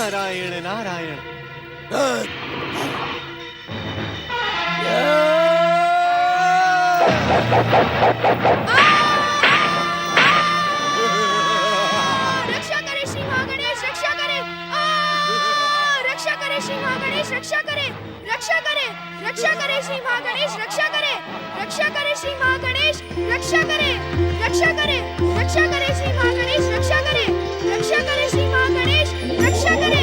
नारायण नारायण। रक्षा करे श्री महागणेश, रक्षा करे। रक्षा करे श्री महागणेश, रक्षा करे। रक्षा करे, रक्षा करे श्री महागणेश, रक्षा करे। रक्षा करे श्री महागणेश, रक्षा करे। रक्षा करे, रक्षा करे श्री महागणेश, रक्षा करे। रक्षा करे श्री महागणेश, रक्षा करे।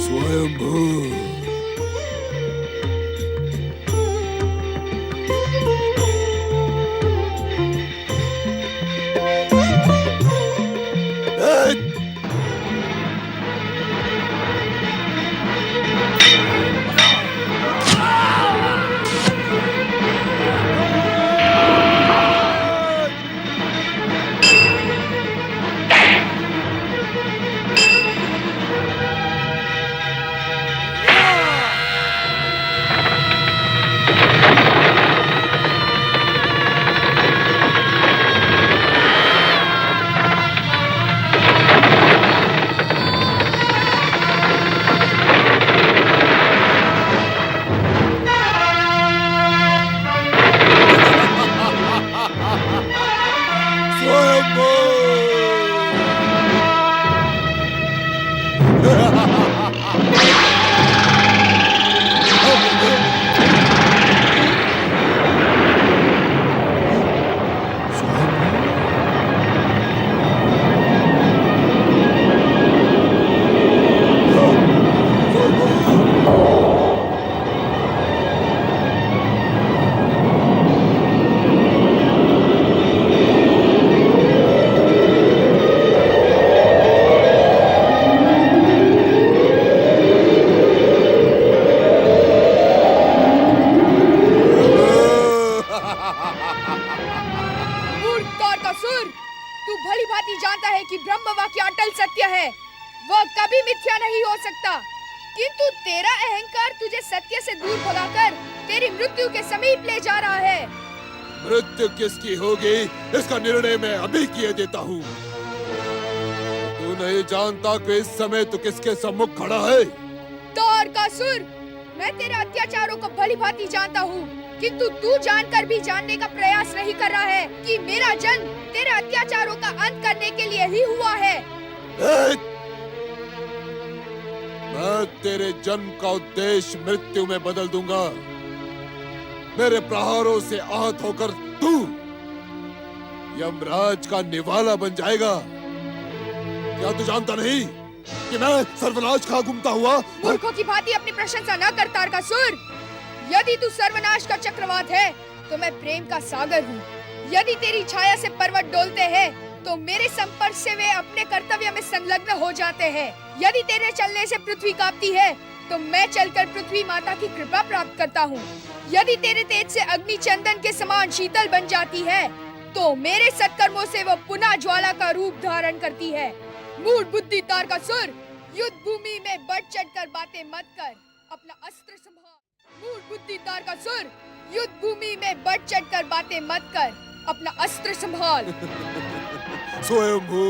स्वयंभू। तू भली भांति जानता है कि ब्रह्म वाक्य अटल सत्य है, वह कभी मिथ्या नहीं हो सकता। किंतु तेरा अहंकार तुझे सत्य से दूर भगाकर तेरी मृत्यु के समीप ले जा रहा है। मृत्यु किसकी होगी इसका निर्णय मैं अभी किए देता हूँ। तू नहीं जानता कि इस समय तू किसके सम्मुख खड़ा है। तारकासुर, मैं तेरे अत्याचारों को भली भांति जानता हूँ, किंतु तू जानकर भी जानने का प्रयास नहीं कर रहा है कि मेरा जन्म तेरे अत्याचारों का अंत करने के लिए ही हुआ है। मैं तेरे जन्म का उद्देश्य मृत्यु में बदल दूंगा। मेरे प्रहारों से आहत होकर तू यमराज का निवाला बन जाएगा। क्या तू जानता नहीं कि मैं सर्वनाश खा घूमता हुआ? मूर्खों की भांति अपनी प्रशंसा न कर तारकासुर। यदि तू सर्वनाश का चक्रवात है तो मैं प्रेम का सागर हूँ। यदि तेरी छाया से पर्वत डोलते हैं तो मेरे संपर्क से वे अपने कर्तव्य में संलग्न हो जाते हैं। यदि तेरे चलने से पृथ्वी कांपती है तो मैं चलकर पृथ्वी माता की कृपा प्राप्त करता हूँ। यदि तेरे तेज से अग्नि चंदन के समान शीतल बन जाती है तो मेरे सत्कर्मों से वो पुनः ज्वाला का रूप धारण करती है। मूढ़ बुद्धि तारकासुर, युद्ध भूमि में बढ़ चढ़कर बातें मत कर, अपना अस्त्र संभाल। मूढ़ बुद्धि तारकासुर, युद्ध भूमि में बढ़ चढ़कर बातें मत कर, अपना अस्त्र संभाल। स्वयंभू।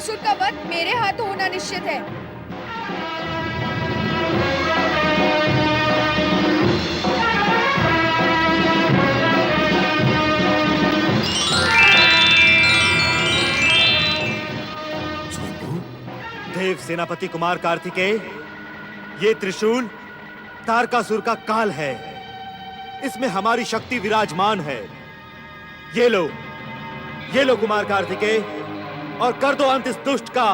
तारकासुर का वध मेरे हाथों होना निश्चित है। देव सेनापति कुमार कार्तिकेय, ये त्रिशूल तारकासुर का काल है। इसमें हमारी शक्ति विराजमान है। ये लो कुमार कार्तिकेय, और कर दो अंत इस दुष्ट का।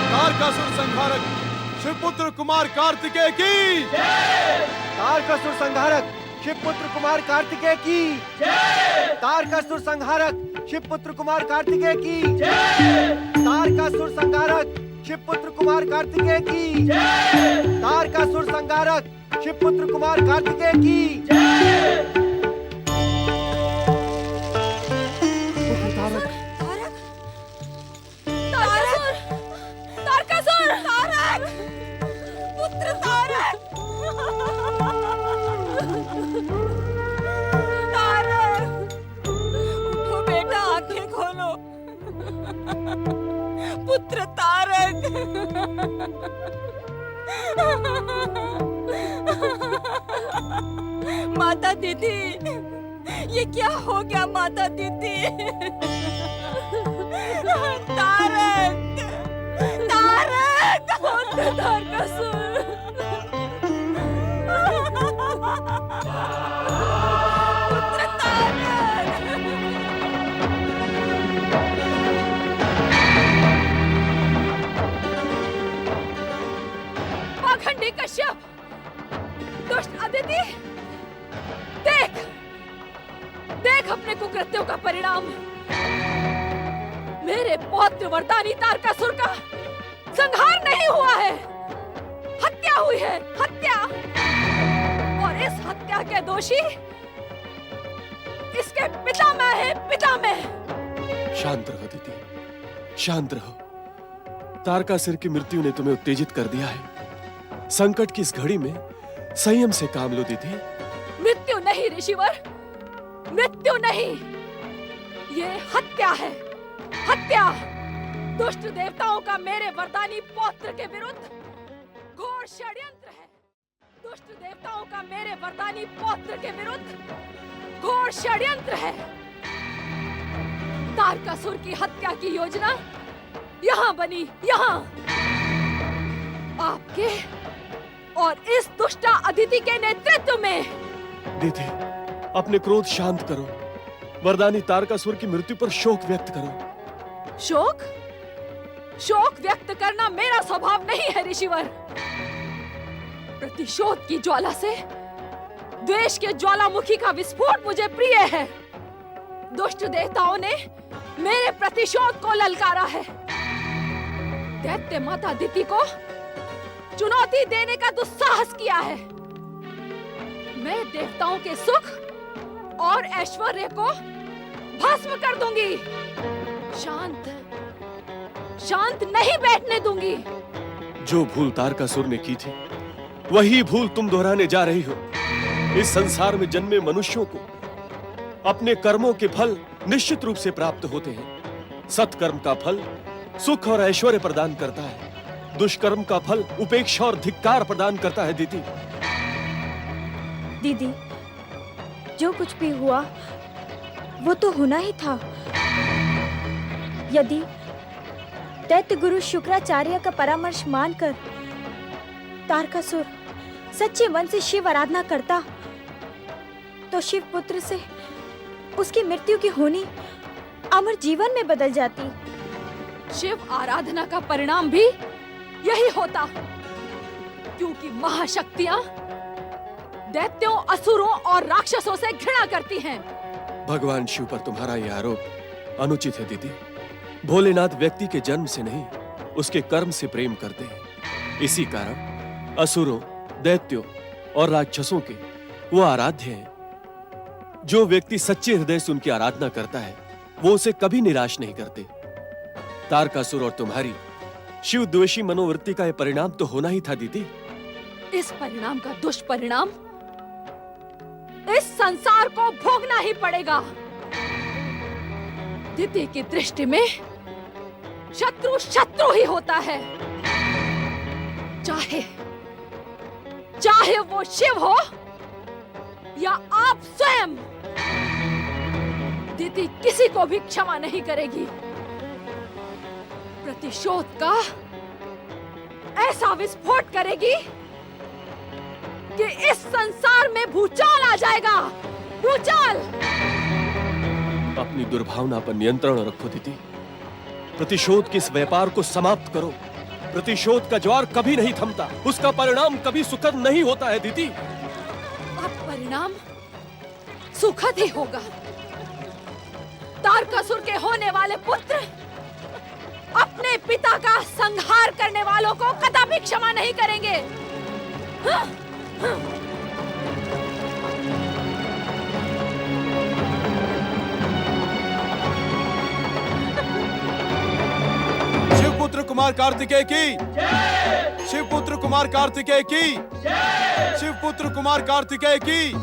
तारकासुर संहारक शिवपुत्र कुमार कार्तिकेय की जय। तारकासुर संहारक शिवपुत्र कुमार कार्तिकेय की जय। तारकासुर संहारक शिवपुत्र कुमार कार्तिकेय की जय। तारकासुर संहारक शिवपुत्र कुमार कार्तिकेय की जय। तारकासुर संहारक शिवपुत्र कुमार कार्तिकेय की जय। पुत्र तारक, माता दीदी, ये क्या हो गया माता दीदी? तारक, तारक, पुत्र तारकासुर, पुत्र तारक। पाखंडी कश्यप, दुष्ट अदिति, देख, देख अपने कुकृत्यों का परिणाम। मेरे पौत्र वरदानी तारकासुर का संहार नहीं हुआ है, हत्या हुई है, हत्या। और इस हत्या के दोषी इसके पिता मैं है, पिता मैं। शांत रहो दीदी, शांत रहो। तारकासुर की मृत्यु ने तुम्हें उत्तेजित कर दिया है। संकट की इस घड़ी में संयम से काम लो दीदी। मृत्यु नहीं ऋषिवर, मृत्यु नहीं, ये हत्या है, हत्या। दुष्ट देवताओं का मेरे वरदानी पौत्र के विरुद्ध घोर षड्यंत्र है। दुष्ट देवताओं का मेरे वरदानी पौत्र के विरुद्ध घोर षड्यंत्र है। तारकासुर की हत्या की योजना यहाँ बनी, यहाँ। आपके और इस दुष्टा अदिति के नेतृत्व में। दीदी, अपने क्रोध शांत करो। वरदानी तारकासुर की मृत्यु पर शोक व्यक्त करो। शोक? शोक व्यक्त करना मेरा स्वभाव नहीं है ऋषिवर। प्रतिशोध की ज्वाला से द्वेष के ज्वालामुखी का विस्फोट मुझे प्रिय है। दुष्ट देवताओं ने मेरे प्रतिशोध को ललकारा है। दैत्य माता दिति को चुनौती देने का दुस्साहस किया है। मैं देवताओं के सुख और ऐश्वर्य को भस्म कर दूंगी। शांत नहीं बैठने दूंगी। जो भूल तारकासुर ने की थी वही भूल तुम दोहराने जा रही हो। इस संसार में जन्मे मनुष्यों को अपने कर्मों के फल निश्चित रूप से प्राप्त होते हैं। सत्कर्म का फल सुख और ऐश्वर्य प्रदान करता है, दुष्कर्म का फल उपेक्षा और धिक्कार प्रदान करता है। दीदी दीदी, जो कुछ भी हुआ वो तो होना ही था। यदि दैत्य गुरु शुक्राचार्य का परामर्श मानकर तारकासुर सच्चे मन से शिव आराधना करता तो शिव पुत्र से उसकी मृत्यु की होनी अमर जीवन में बदल जाती। शिव आराधना का परिणाम भी यही होता, क्योंकि महाशक्तियां दैत्यों, असुरों और राक्षसों से घृणा करती हैं। भगवान शिव पर तुम्हारा यह आरोप अनुचित है दीदी। भोलेनाथ व्यक्ति के जन्म से नहीं, उसके कर्म से प्रेम करते हैं। इसी कारण असुरों, दैत्यों और राक्षसों के वो आराध्य हैं। जो व्यक्ति सच्चे हृदय से उनकी आराधना करता है वो उसे कभी निराश नहीं करते। तारकासुर और तुम्हारी शिव द्वेषी मनोवृत्ति का यह परिणाम तो होना ही था दीदी। इस परिणाम का दुष्परिणाम इस संसार को भोगना ही पड़ेगा। दिति की दृष्टि में शत्रु शत्रु ही होता है, चाहे वो शिव हो या आप स्वयं। दिति किसी को भी क्षमा नहीं करेगी। प्रतिशोध का ऐसा विस्फोट करेगी कि इस संसार में भूचाल आ जाएगा। भूचाल। अपनी दुर्भावना पर नियंत्रण रखो दीदी। प्रतिशोध के इस व्यापार को समाप्त करो। प्रतिशोध का ज्वार कभी नहीं थमता, उसका परिणाम कभी सुखद नहीं होता है दीदी। अब परिणाम सुखद ही होगा। तारकासुर के होने वाले पुत्र अपने पिता का संहार करने वालों को कदापि क्षमा नहीं करेंगे। शिवपुत्र कुमार कार्तिकेय की, शिवपुत्र कुमार कार्तिकेय की, शिवपुत्र कुमार कार्तिकेय की।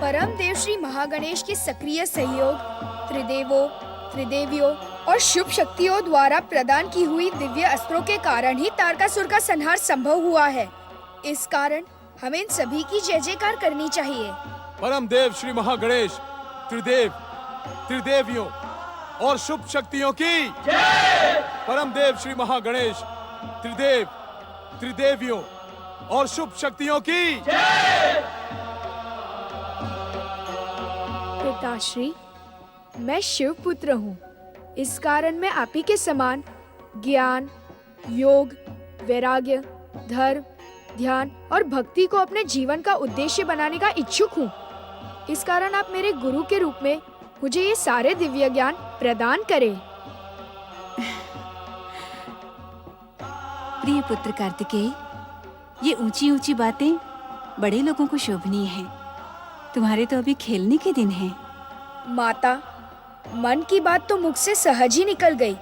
परम देव श्री महागणेश के सक्रिय सहयोग, त्रिदेवों, त्रिदेवियों और शुभ शक्तियों द्वारा प्रदान की हुई दिव्य अस्त्रों के कारण ही तारकासुर का संहार संभव हुआ है। इस कारण हमें इन सभी की जय जयकार करनी चाहिए। परम देव श्री महागणेश, त्रिदेव, त्रिदेवियों और शुभ शक्तियों की। परम देव श्री महागणेश, त्रिदेव, त्रिदेवियों और शुभ शक्तियों की। पिताश्री, मैं शिव पुत्र हूँ। इस कारण मैं आप ही के समान ज्ञान, योग, वैराग्य, धर्म, ध्यान और भक्ति को अपने जीवन का उद्देश्य बनाने का इच्छुक हूँ। इस कारण आप मेरे गुरु के रूप में मुझे ये सारे दिव्य ज्ञान प्रदान करें। प्रिय पुत्र कार्तिकेय, ये ऊंची ऊंची बातें बड़े लोगों को शोभनीय है। तुम्हारे तो अभी खेलने के दिन हैं। माता, मन की बात तो मुख से सहज ही निकल गई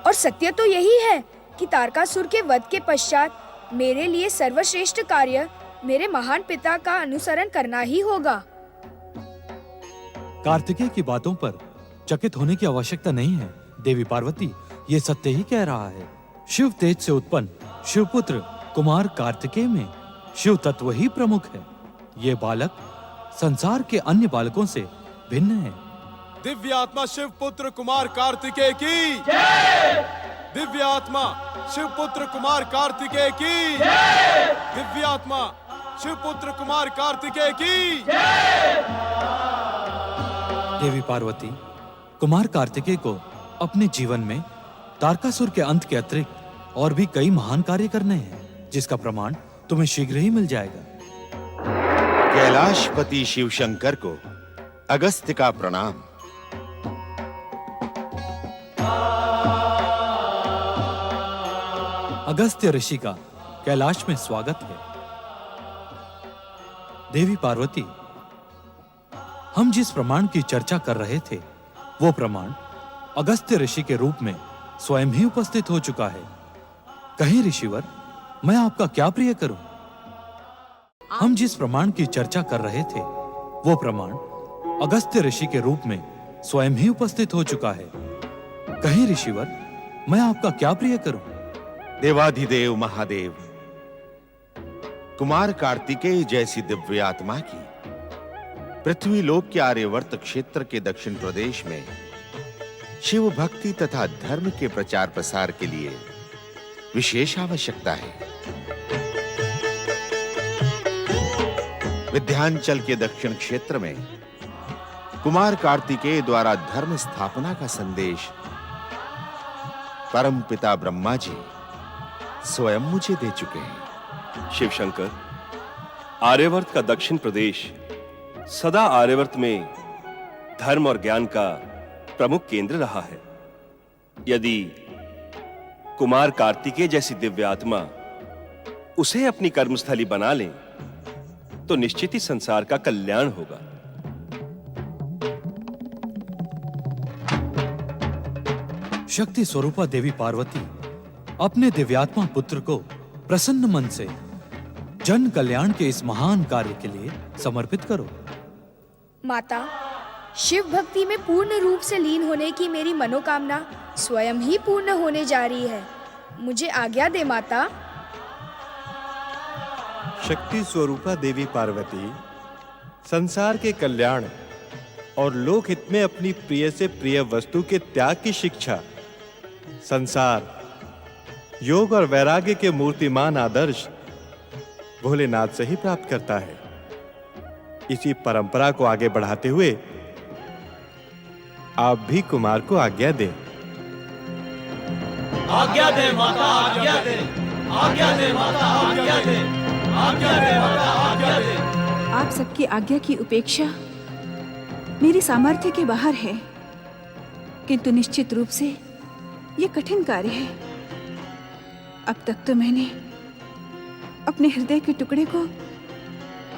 और सत्य तो यही है कि तारकासुर के वध के पश्चात मेरे लिए सर्वश्रेष्ठ कार्य मेरे महान पिता का अनुसरण करना ही होगा। कार्तिकेय की बातों पर चकित होने की आवश्यकता नहीं है। देवी पार्वती ये सत्य ही कह रहा है। शिव तेज से उत्पन्न शिवपुत्र कुमार कार्तिकेय में शिव तत्व ही प्रमुख है। ये बालक संसार के अन्य बालकों से भिन्न है। दिव्य आत्मा शिव पुत्र कुमार कार्तिकेय की। दिव्य आत्मा शिव पुत्र कुमार कार्तिकेय की। दिव्य आत्मा शिव पुत्र कुमार कार्तिकेय की। देवी पार्वती, कुमार कार्तिकेय को अपने जीवन में तारकासुर के अंत के अतिरिक्त और भी कई महान कार्य करने हैं, जिसका प्रमाण तुम्हें शीघ्र ही मिल जाएगा। कैलाशपति शिव शंकर को अगस्त्य का प्रणाम। अगस्त्य ऋषि का कैलाश में स्वागत है। देवी पार्वती, हम जिस प्रमाण की चर्चा कर रहे थे वो प्रमाण अगस्त्य ऋषि के रूप में स्वयं ही उपस्थित हो चुका है। कहीं ऋषिवर, मैं आपका क्या प्रिय करूं? हम जिस प्रमाण की चर्चा कर रहे थे वो प्रमाण अगस्त्य ऋषि के रूप में स्वयं ही उपस्थित हो चुका है। कहीं ऋषिवर, मैं आपका क्या प्रिय करूं? देवाधिदेव महादेव, कुमार कार्तिकेय जैसी दिव्य आत्मा की पृथ्वी लोक के आर्यवर्त क्षेत्र के दक्षिण प्रदेश में शिव भक्ति तथा धर्म के प्रचार प्रसार के लिए विशेष आवश्यकता है। विंध्याचल के दक्षिण क्षेत्र में कुमार कार्तिकेय द्वारा धर्म स्थापना का संदेश परम पिता ब्रह्मा जी स्वयं मुझे दे चुके हैं। शिव शंकर, आर्यवर्त का दक्षिण प्रदेश सदा आर्यवर्त में धर्म और ज्ञान का प्रमुख केंद्र रहा है। यदि कुमार कार्तिकेय जैसी दिव्य आत्मा उसे अपनी कर्मस्थली बना लें तो निश्चित ही संसार का कल्याण होगा। शक्ति स्वरूपा देवी पार्वती, अपने दिव्यात्मा पुत्र को प्रसन्न मन से जन कल्याण के इस महान कार्य के लिए समर्पित करो। माता, शिव भक्ति में पूर्ण रूप से लीन होने की मेरी मनोकामना स्वयं ही पूर्ण होने जा रही है। मुझे आज्ञा दे माता। शक्ति स्वरूपा देवी पार्वती, संसार के कल्याण और लोक हित में अपनी प्रिय से प्रिय वस्तु के त्याग की शिक्षा संसार, योग और वैराग्य के मूर्तिमान आदर्श भोलेनाथ से ही प्राप्त करता है। इसी परंपरा को आगे बढ़ाते हुए आप भी कुमार को आज्ञा दें। आज्ञा दे माता, आज्ञा दे, आज्ञा दे माता, आज्ञा दे, आज्ञा दे माता, आज्ञा दे। आप सबकी आज्ञा की उपेक्षा मेरी सामर्थ्य के बाहर है, किंतु निश्चित रूप से यह कठिन कार्य है। अब तक तो मैंने अपने हृदय के टुकड़े को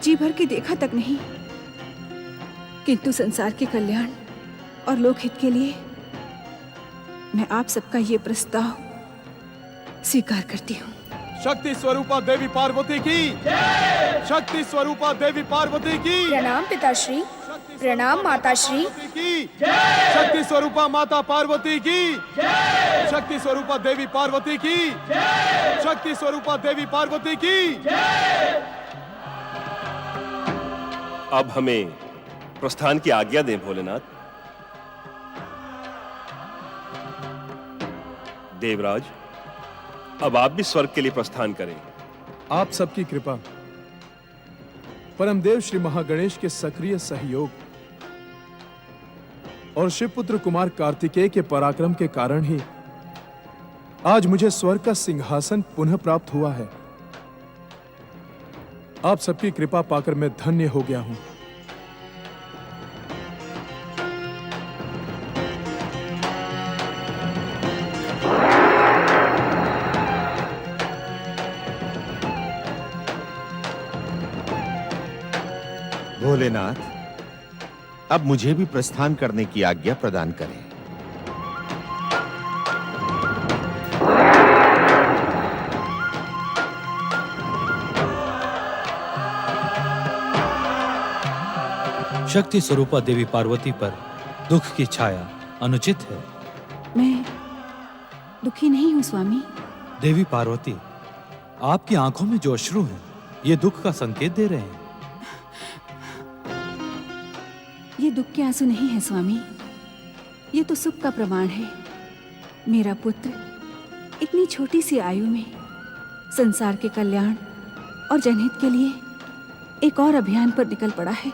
जी भर के देखा तक नहीं, किंतु संसार के कल्याण और लोकहित के लिए मैं आप सबका ये प्रस्ताव स्वीकार करती हूँ। शक्ति स्वरूपा देवी पार्वती की, शक्ति स्वरूपा देवी पार्वती की, प्रणाम पिताश्री, प्रणाम माताश्री। शक्ति स्वरूपा माता पार्वती की, शक्ति स्वरूपा देवी पार्वती की, शक्ति स्वरूपा देवी पार्वती की। अब हमें प्रस्थान की आज्ञा दें भोलेनाथ। देवराज, अब आप भी स्वर्ग के लिए प्रस्थान करें। आप सबकी कृपा, परमदेव श्री महागणेश के सक्रिय सहयोग और शिवपुत्र कुमार कार्तिकेय के पराक्रम के कारण ही आज मुझे स्वर्ग का सिंहासन पुनः प्राप्त हुआ है। आप सबकी कृपा पाकर मैं धन्य हो गया हूं। भोलेनाथ, अब मुझे भी प्रस्थान करने की आज्ञा प्रदान करें। शक्ति स्वरूपा देवी पार्वती पर दुख की छाया अनुचित है। मैं दुखी नहीं हूँ स्वामी। देवी पार्वती, आपकी आंखों में जो अश्रु हैं, ये दुख का संकेत दे रहे हैं। ये दुख के आंसू नहीं है स्वामी, ये तो सुख का प्रमाण है। मेरा पुत्र इतनी छोटी सी आयु में संसार के कल्याण और जनहित के लिए एक और अभियान पर निकल पड़ा है।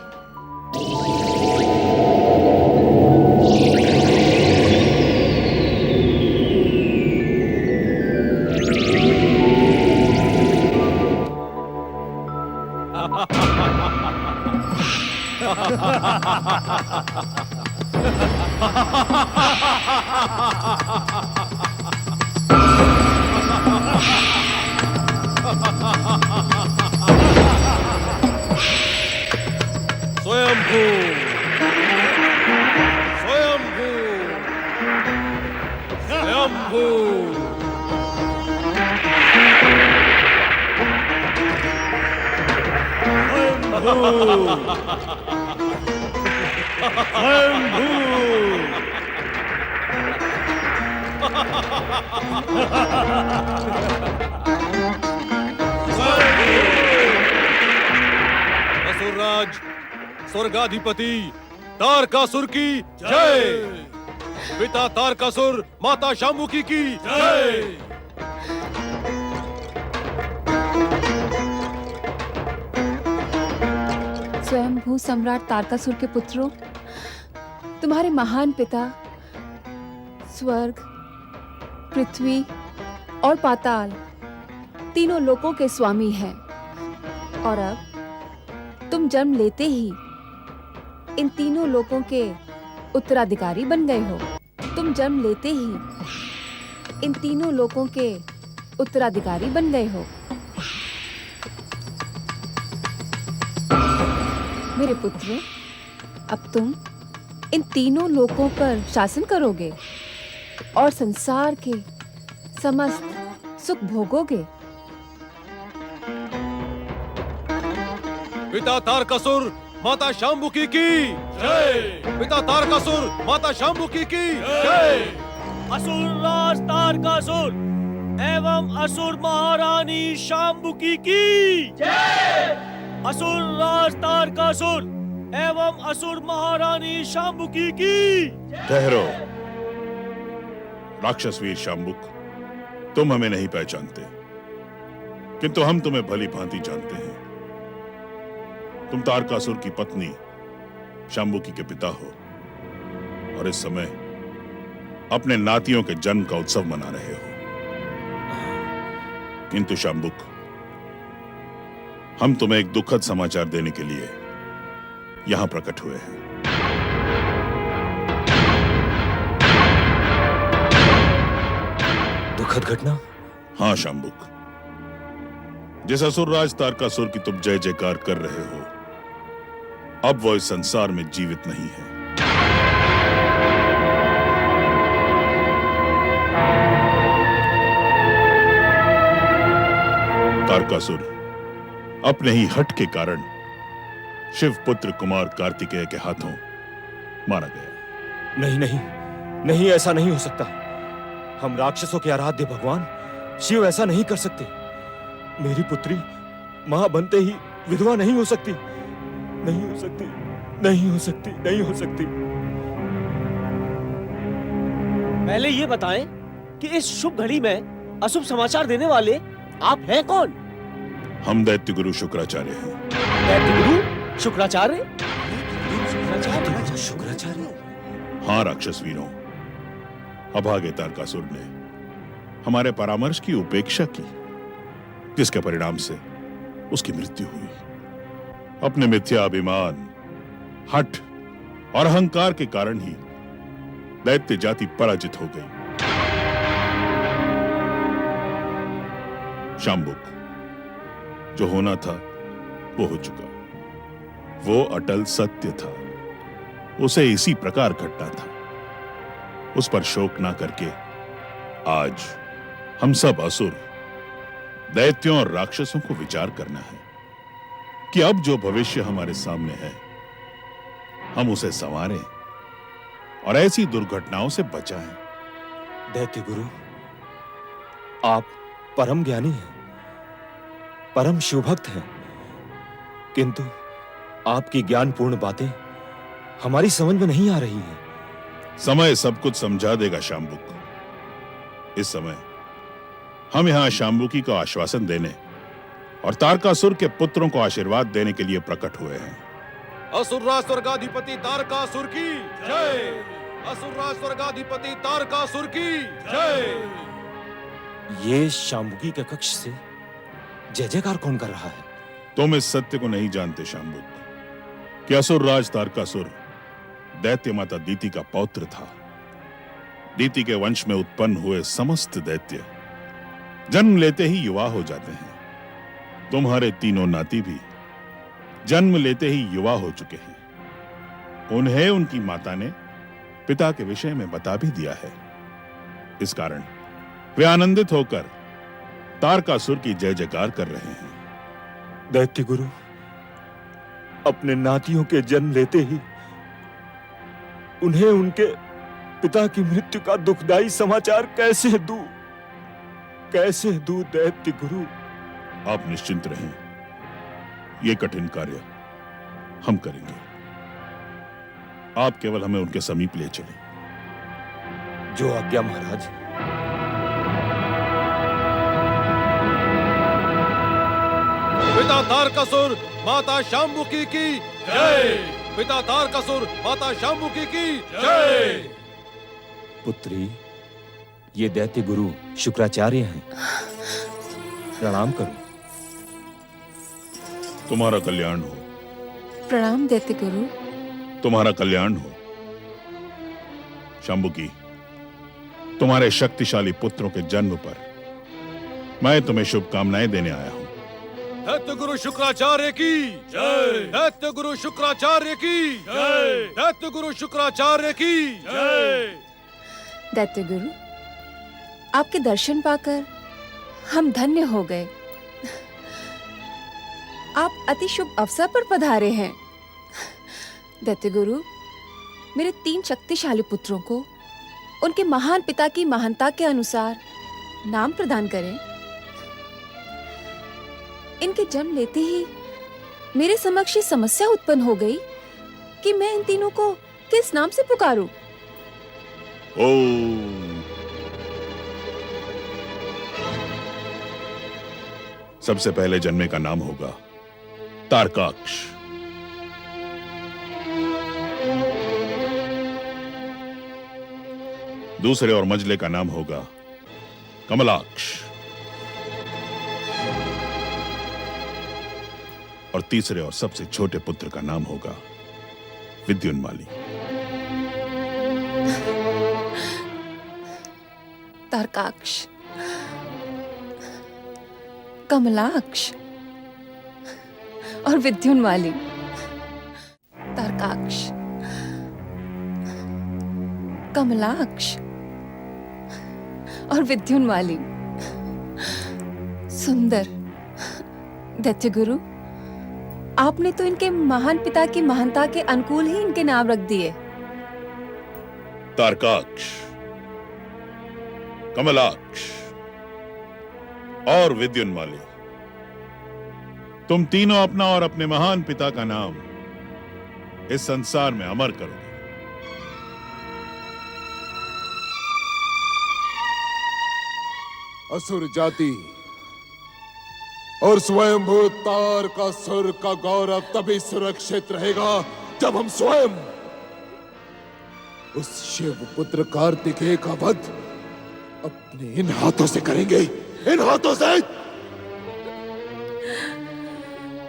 Ha असुरराज स्वर्गाधिपति तारकासुर की जय। पिता तारकासुर माता शांबुकी की जय। स्वयंभू सम्राट तारकासुर के पुत्रों, तुम्हारे महान पिता स्वर्ग, पृथ्वी और पाताल तीनों लोकों के स्वामी हैं, और अब तुम जन्म लेते ही इन तीनों लोकों के उत्तराधिकारी बन गए हो। तुम जन्म लेते ही इन तीनों लोकों के उत्तराधिकारी बन गए हो। मेरे पुत्र, अब तुम इन तीनों लोकों पर शासन करोगे और संसार के समस्त सुख भोगोगे। पिता तारकासुर माता शांबुकी की जय। पिता तारकासुर माता शांबुकी की जय। असुर राज तारकासुर एवं असुर महारानी शांबुकी की जय। असुर राज तारकासुर एवं असुर महारानी शांबुकी की। ठहरो राक्षस वीर शांबुक, तुम हमें नहीं पहचानते, किंतु हम तुम्हें भली भांति जानते हैं। तुम तारकासुर की पत्नी शांबुकी के पिता हो और इस समय अपने नातियों के जन्म का उत्सव मना रहे हो। किंतु शांबुक, हम तुम्हें एक दुखद समाचार देने के लिए यहां प्रकट हुए हैं। दुखद घटना? हाँ शांबुक, जिस असुरराज तारकासुर की तुम जय जयकार कर रहे हो, अब वो इस संसार में जीवित नहीं है। तारकासुर अपने ही हट के कारण शिव पुत्र कुमार कार्तिकेय के हाथों मारा गया। नहीं नहीं नहीं, ऐसा नहीं हो सकता। हम राक्षसों के आराध्य भगवान शिव ऐसा नहीं कर सकते। मेरी पुत्री मां बनते ही विधवा नहीं हो सकती, नहीं हो सकती, नहीं हो सकती, नहीं हो सकती। पहले ये बताएं कि इस शुभ घड़ी में अशुभ समाचार देने वाले आप हैं कौन? हम दैत्य गुरु शुक्राचार्य हैं। दैत्य गुरु शुक्राचार्य? शुक्राचार्य? हाँ राक्षस वीरों, अभागे तारकासुर ने हमारे परामर्श की उपेक्षा की, जिसके परिणाम से उसकी मृत्यु हुई। अपने मिथ्या अभिमान, हठ और अहंकार के कारण ही दैत्य जाति पराजित हो गई। शांबुक, जो होना था वो हो चुका। वो अटल सत्य था, उसे इसी प्रकार घटना था। उस पर शोक ना करके आज हम सब असुर, दैत्यों और राक्षसों को विचार करना है कि अब जो भविष्य हमारे सामने है, हम उसे संवारें और ऐसी दुर्घटनाओं से बचाएं। दैत्य गुरु, आप परम ज्ञानी हैं, परम शिवभक्त हैं, किंतु आपकी ज्ञानपूर्ण बातें हमारी समझ में नहीं आ रही हैं। समय सब कुछ समझा देगा शांबुक। इस समय हम यहां शांबुकी को आश्वासन देने और तारकासुर के पुत्रों को आशीर्वाद देने के लिए प्रकट हुए हैं। असुरराज स्वर्गाधिपति तारकासुर की जय। असुरराज स्वर्गाधिपति तारकासुर की जय। ये शांबुकी के कक्ष से जय जयकार कौन कर रहा है? तुम इस सत्य को नहीं जानते शांबुक कि असुरराज तारकासुर दैत्य माता दीति का पौत्र था। दीति के वंश में उत्पन्न हुए समस्त दैत्य जन्म लेते ही युवा हो जाते हैं। तुम्हारे तीनों नाती भी जन्म लेते ही युवा हो चुके हैं। उन्हें उनकी माता ने पिता के विषय में बता भी दिया है। इस कारण वे आनंदित होकर तारकासुर की जय जयकार कर रहे हैं। दैत्य गुरु, अपने नातियों के जन्म लेते ही उन्हें उनके पिता की मृत्यु का दुखदाई समाचार कैसे दूं दैत्य गुरु? आप निश्चिंत रहें, ये कठिन कार्य हम करेंगे। आप केवल हमें उनके समीप ले चलें। जो आज्ञा महाराज। पिता तारकासुर माता शांबुकी की जय। पिता तारकासुर माता शांबुकी की जय। पुत्री, ये दैत्य गुरु शुक्राचार्य हैं, प्रणाम करो। तुम्हारा कल्याण हो। प्रणाम दैत्य गुरु। तुम्हारा कल्याण हो। शांबुकी, तुम्हारे शक्तिशाली पुत्रों के जन्म पर मैं तुम्हें शुभकामनाएं देने आया हूं। दैत्य गुरु शुक्राचार्य की जय। दैत्य गुरु शुक्राचार्य की जय। दैत्य गुरु शुक्राचार्य की जय। दैत्य गुरु, आपके दर्शन पाकर हम धन्य हो गए। आप अति शुभ अवसर पर पधारे हैं। दैत्य गुरु, मेरे 3 शक्तिशाली पुत्रों को उनके महान पिता की महानता के अनुसार नाम प्रदान करें। इनके जन्म लेते ही मेरे समक्ष ये समस्या उत्पन्न हो गई कि मैं इन तीनों को किस नाम से पुकारूं? ओम। सबसे पहले जन्मे का नाम होगा तारकाक्ष। दूसरे और मंझले का नाम होगा कमलाक्ष। और तीसरे और सबसे छोटे पुत्र का नाम होगा विद्युन्माली। तारकाक्ष, कमलाक्ष और विद्युन्माली। तारकाक्ष, कमलाक्ष और विद्युन्माली। सुंदर। दैत्य गुरु, आपने तो इनके महान पिता की महानता के अनुकूल ही इनके नाम रख दिए। तारकाक्ष, कमलाक्ष और विद्युन्माली, तुम तीनों अपना और अपने महान पिता का नाम इस संसार में अमर करोगे। असुर जाति और स्वयंभू तारकासुर का गौरव तभी सुरक्षित रहेगा जब हम स्वयं उस शिव पुत्र कार्तिकेय का वध अपने इन हाथों से करेंगे। इन हाथों से।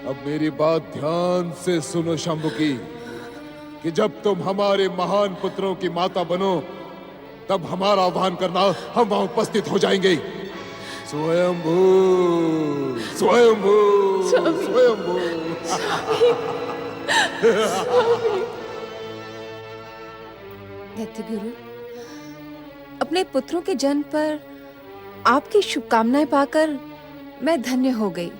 अब मेरी बात ध्यान से सुनो शांबुकी, कि जब तुम हमारे महान पुत्रों की माता बनो तब हमारा आह्वान करना, हम वहां उपस्थित हो जाएंगे। स्वयंभू, स्वयंभू, स्वयंभू। दैत्य गुरु, अपने पुत्रों के जन्म पर आपकी शुभकामनाएं पाकर मैं धन्य हो गई,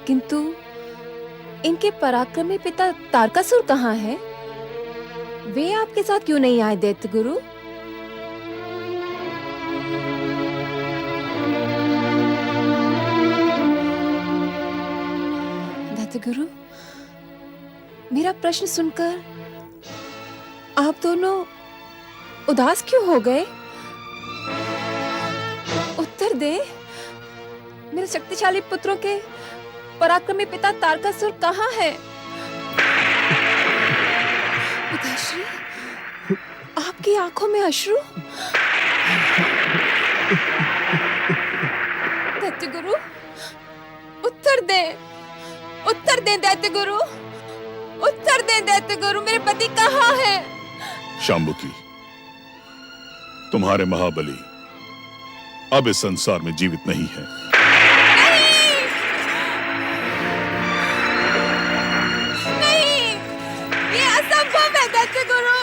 किंतु इनके पराक्रमी पिता तारकासुर कहाँ हैं? वे आपके साथ क्यों नहीं आए दैत्य गुरु? दैत्य गुरु, मेरा प्रश्न सुनकर आप दोनों उदास क्यों हो गए? उत्तर दे। मेरे शक्तिशाली पुत्रों के पराक्रमी पिता तारकासुर कहाँ है? पिताश्री, आपकी आंखों में अश्रु? दैत्य गुरु, उत्तर दे, उत्तर दे दैत्य गुरु, उत्तर दे दैत्य गुरु, मेरे पति कहाँ है? शांबुकी, तुम्हारे महाबली अब इस संसार में जीवित नहीं है। नहीं, ये असंभव है दैत्य गुरु।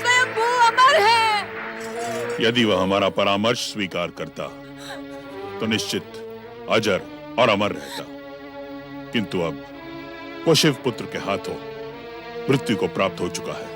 स्वयंभू अमर है। यदि वह हमारा परामर्श स्वीकार करता तो निश्चित अजर और अमर रहता, किंतु अब वो शिव पुत्र के हाथों मृत्यु को प्राप्त हो चुका है।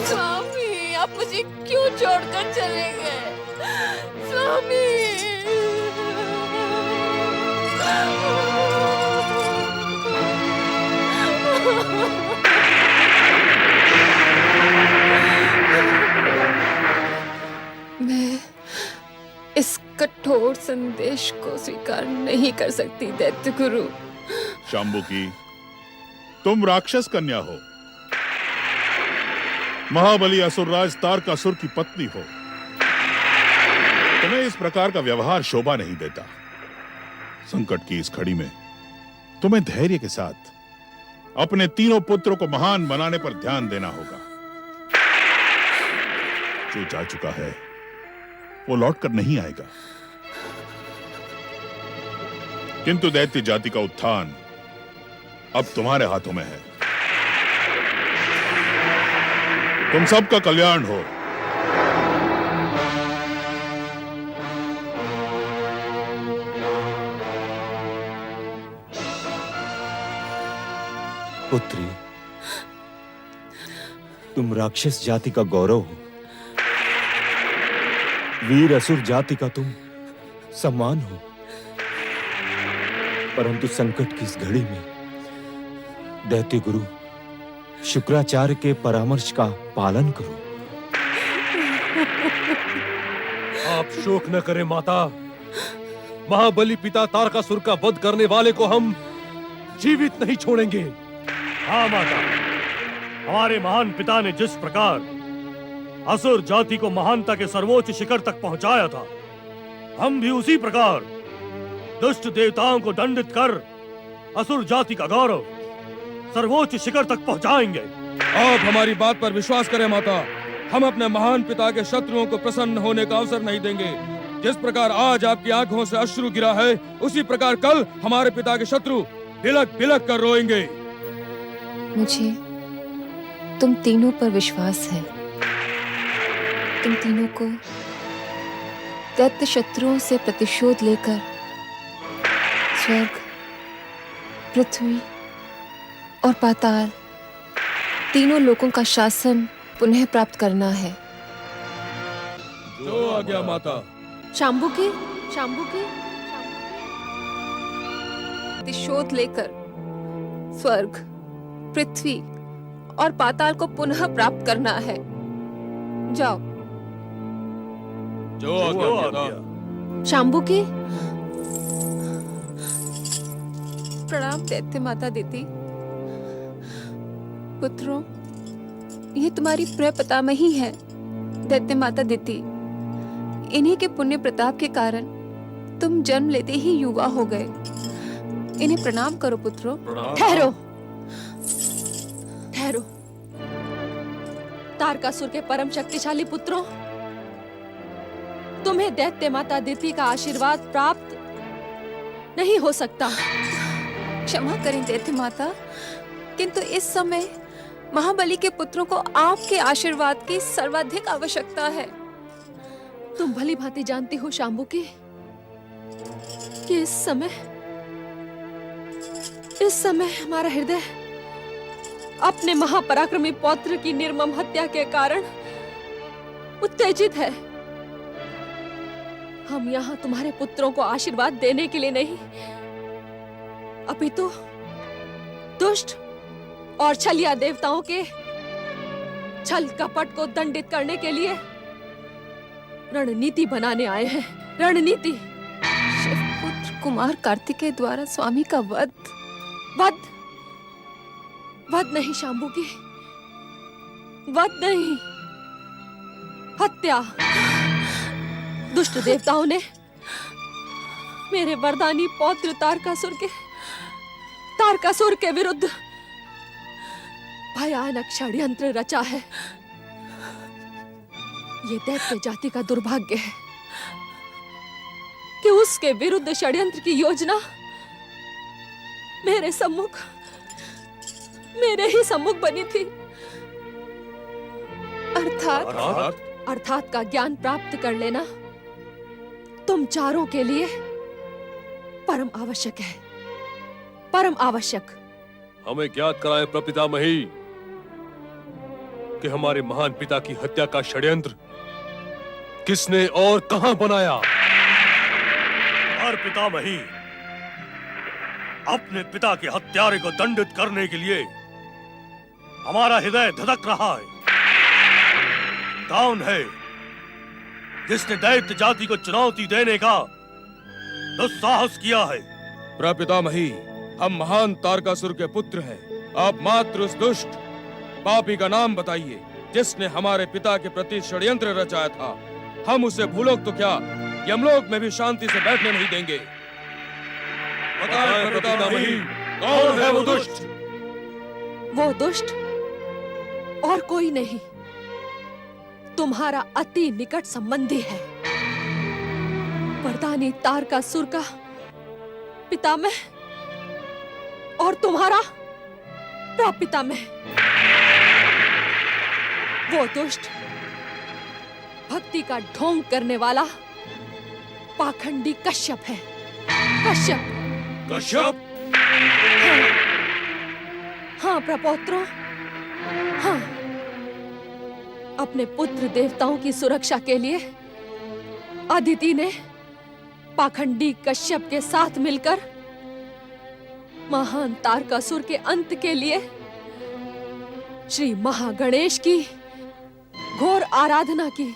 स्वामी, आप मुझे क्यों छोड़कर चले गए? स्वामी, मैं इस कठोर संदेश को स्वीकार नहीं कर सकती दैत्य गुरु। शांबुकी, तुम राक्षस कन्या हो, महाबली असुरराज तारकासुर की पत्नी हो। तुम्हें इस प्रकार का व्यवहार शोभा नहीं देता। संकट की इस घड़ी में तुम्हें धैर्य के साथ अपने तीनों पुत्रों को महान बनाने पर ध्यान देना होगा। जो जा चुका है वो लौटकर नहीं आएगा, किंतु दैत्य जाति का उत्थान अब तुम्हारे हाथों में है। तुम सबका कल्याण हो। पुत्री, तुम राक्षस जाति का गौरव हो, वीर असुर जाति का तुम सम्मान हो, परंतु संकट की इस घड़ी में दैत्य गुरु शुक्राचार्य के परामर्श का पालन करो। आप शोक न करें माता। महाबली पिता तारकासुर का वध करने वाले को हम जीवित नहीं छोड़ेंगे। हाँ माता, हमारे महान पिता ने जिस प्रकार असुर जाति को महानता के सर्वोच्च शिखर तक पहुंचाया था, हम भी उसी प्रकार दुष्ट देवताओं को दंडित कर असुर जाति का गौरव सर्वोच्च शिखर तक पहुंचाएंगे। आप हमारी बात पर विश्वास करें माता। हम अपने महान पिता के शत्रुओं को प्रसन्न होने का अवसर नहीं देंगे। जिस प्रकार आज आपकी आंखों से अश्रु गिरा है, उसी प्रकार कल हमारे पिता के शत्रु बिलक बिलक कर रोएंगे। मुझे तुम तीनों पर विश्वास है। तुम तीनों को दैत्य शत्रुओं से प्रतिशोध लेकर स्वर्ग, पृथ्वी और पाताल तीनों लोकों का शासन पुनः प्राप्त करना है। जो आ गया माता। शांबुकी प्रतिशोध लेकर स्वर्ग, पृथ्वी और पाताल को पुनः प्राप्त करना है। जाओ। जो आ गया माता। शांबुकी, प्रणाम दैत्य माता दीदी। पुत्रों, ये तुम्हारी प्रपितामही है दैत्य माता दीदी। इन्हीं के पुण्य प्रताप के कारण तुम जन्म लेते ही युवा हो गए। इन्हें प्रणाम करो पुत्रों। ठहरो, ठहरो। तारकासुर के परम शक्तिशाली पुत्रों, तुम्हें दैत्य माता दीदी का आशीर्वाद प्राप्त नहीं हो सकता। क्षमा करें दैत्य माता, किंतु इस समय महाबली के पुत्रों को आपके आशीर्वाद की सर्वाधिक आवश्यकता है। तुम भली भांति जानती हो शांबुकी कि इस समय हमारा हृदय अपने महापराक्रमी पौत्र की निर्मम हत्या के कारण उत्तेजित है। हम यहाँ तुम्हारे पुत्रों को आशीर्वाद देने के लिए नहीं, अपितु दुष्ट और छलिया देवताओं के छल कपट को दंडित करने के लिए रणनीति बनाने आए हैं। रणनीति। शिवपुत्र कुमार कार्तिकेय द्वारा स्वामी का वध नहीं शांबुकी, वध नहीं, हत्या। दुष्ट देवताओं ने मेरे वरदानी पौत्र तारकासुर के तारकासुर के विरुद्ध भयानक षड्यंत्र रचा है। ये दैत्य जाति का दुर्भाग्य है कि उसके विरुद्ध षड्यंत्र की योजना मेरे ही सम्मुख बनी थी। अर्थात का ज्ञान प्राप्त कर लेना तुम चारों के लिए परम आवश्यक है, परम आवश्यक। हमें ज्ञात कराए प्रपितामही कि हमारे महान पिता की हत्या का षड्यंत्र किसने और कहां बनाया। और पितामही, अपने पिता के हत्यारे को दंडित करने के लिए हमारा हृदय धड़क रहा है। कौन है जिसने दैत्य जाति को चुनौती देने का दुस्साहस किया है? प्रपितामही, हम महान तारकासुर के पुत्र हैं। आप मात्र उस दुष्ट पापी का नाम बताइए जिसने हमारे पिता के प्रति षड्यंत्र रचाया था। हम उसे भूलोक तो क्या, यमलोक में भी शांति से बैठने नहीं देंगे। बताएं प्रपितामही, कौन है वो दुष्ट? वो दुष्ट और कोई नहीं, तुम्हारा अति निकट संबंधी है, वरदानी तारकासुर का पितामह और तुम्हारा प्रापितामह। वो दुष्ट भक्ति का ढोंग करने वाला पाखंडी कश्यप है। कश्यप? हाँ प्रपौत्रों, हाँ। अपने पुत्र देवताओं की सुरक्षा के लिए अदिति ने पाखंडी कश्यप के साथ मिलकर महान तारकासुर के अंत के लिए श्री महागणेश की घोर आराधना की,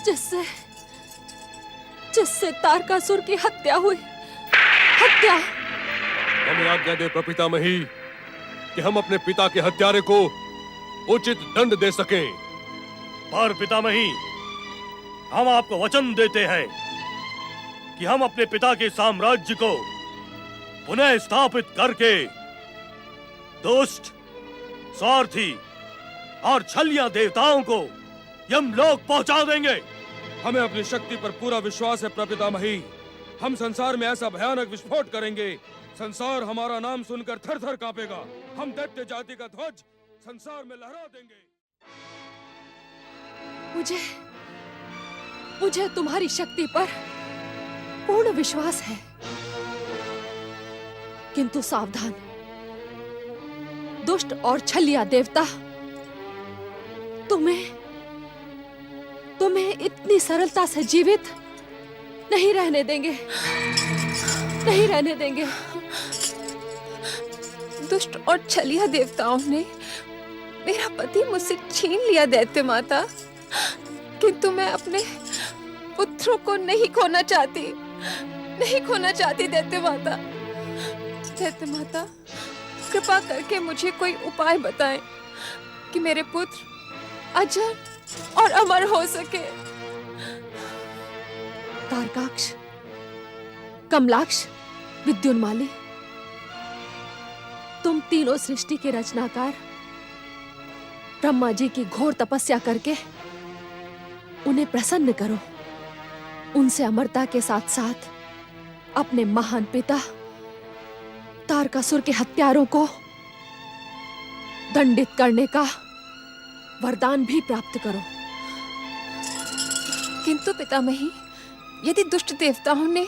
जिससे तारकासुर की हत्या हुई। हत्या! हमें आज्ञा दे प्रपितामही कि हम अपने पिता के हत्यारे को उचित दंड दे सकें। पर पितामही, हम आपको वचन देते हैं कि हम अपने पिता के साम्राज्य को पुनः स्थापित करके दुष्ट, स्वार्थी और छलिया देवताओं को यमलोक पहुंचा देंगे। हमें अपनी शक्ति पर पूरा विश्वास है प्रपितामही। हम संसार में ऐसा भयानक विस्फोट करेंगे, संसार हमारा नाम सुनकर थर थर कांपेगा। हम दैत्य जाति का ध्वज संसार में लहरा देंगे। मुझे तुम्हारी शक्ति पर पूर्ण विश्वास है, किंतु सावधान, दुष्ट और छलिया देवता तुम्हें इतनी सरलता से जीवित नहीं रहने देंगे, नहीं रहने देंगे। दुष्ट और छलिया देवताओं ने मेरा पति मुझसे छीन लिया दैत्य माता, किंतु मैं अपने पुत्रों को नहीं खोना चाहती, नहीं खोना चाहती दैत्य माता। दैत्य माता, कृपा करके मुझे कोई उपाय बताएं कि मेरे पुत्र अजर और अमर हो सके। तारकाक्ष, कमलाक्ष, विद्युन्माली, तुम तीनों सृष्टि के रचनाकार ब्रह्मा जी की घोर तपस्या करके उन्हें प्रसन्न करो। उनसे अमरता के साथ साथ अपने महान पिता तारकासुर के हत्यारों को दंडित करने का वरदान भी प्राप्त करो। किंतु पितामही, यदि दुष्ट देवताओं ने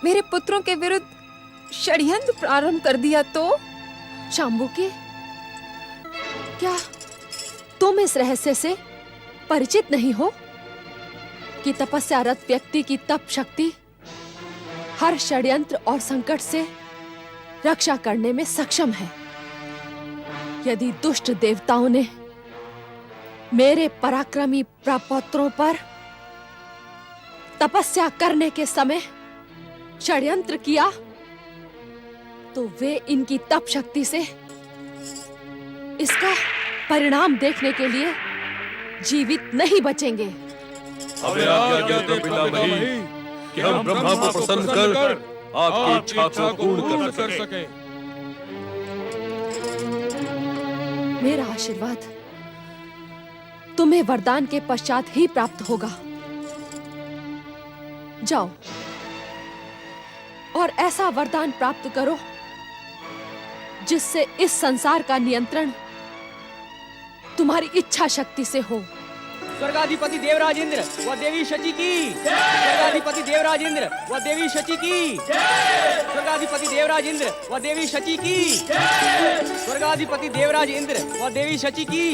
मेरे पुत्रों के विरुद्ध षड्यंत्र प्रारंभ कर दिया तो? शांबुके, क्या तुम इस रहस्य से परिचित नहीं हो कि तपस्यारत व्यक्ति की तप शक्ति हर षड्यंत्र और संकट से रक्षा करने में सक्षम है? यदि दुष्ट देवताओं ने मेरे पराक्रमी प्रपौत्रों पर तपस्या करने के समय षड्यंत्र किया, तो वे इनकी तप शक्ति से इसका परिणाम देखने के लिए जीवित नहीं बचेंगे। हमें आज्ञा दे पितामही कि हम ब्रह्मा को प्रसन्न कर आपकी इच्छा को पूर्ण कर सके। मेरा आशीर्वाद तुम्हें वरदान के पश्चात ही प्राप्त होगा। जाओ और ऐसा वरदान प्राप्त करो जिससे इस संसार का नियंत्रण तुम्हारी इच्छा शक्ति से हो। स्वर्गाधिपति देवराज इंद्र व देवी शची की। स्वर्गाधिपति देवराज इंद्र व देवी शची की। स्वर्गाधिपति देवराज इंद्र व देवी शची की। स्वर्गाधिपति देवराज इंद्र व देवी शची की।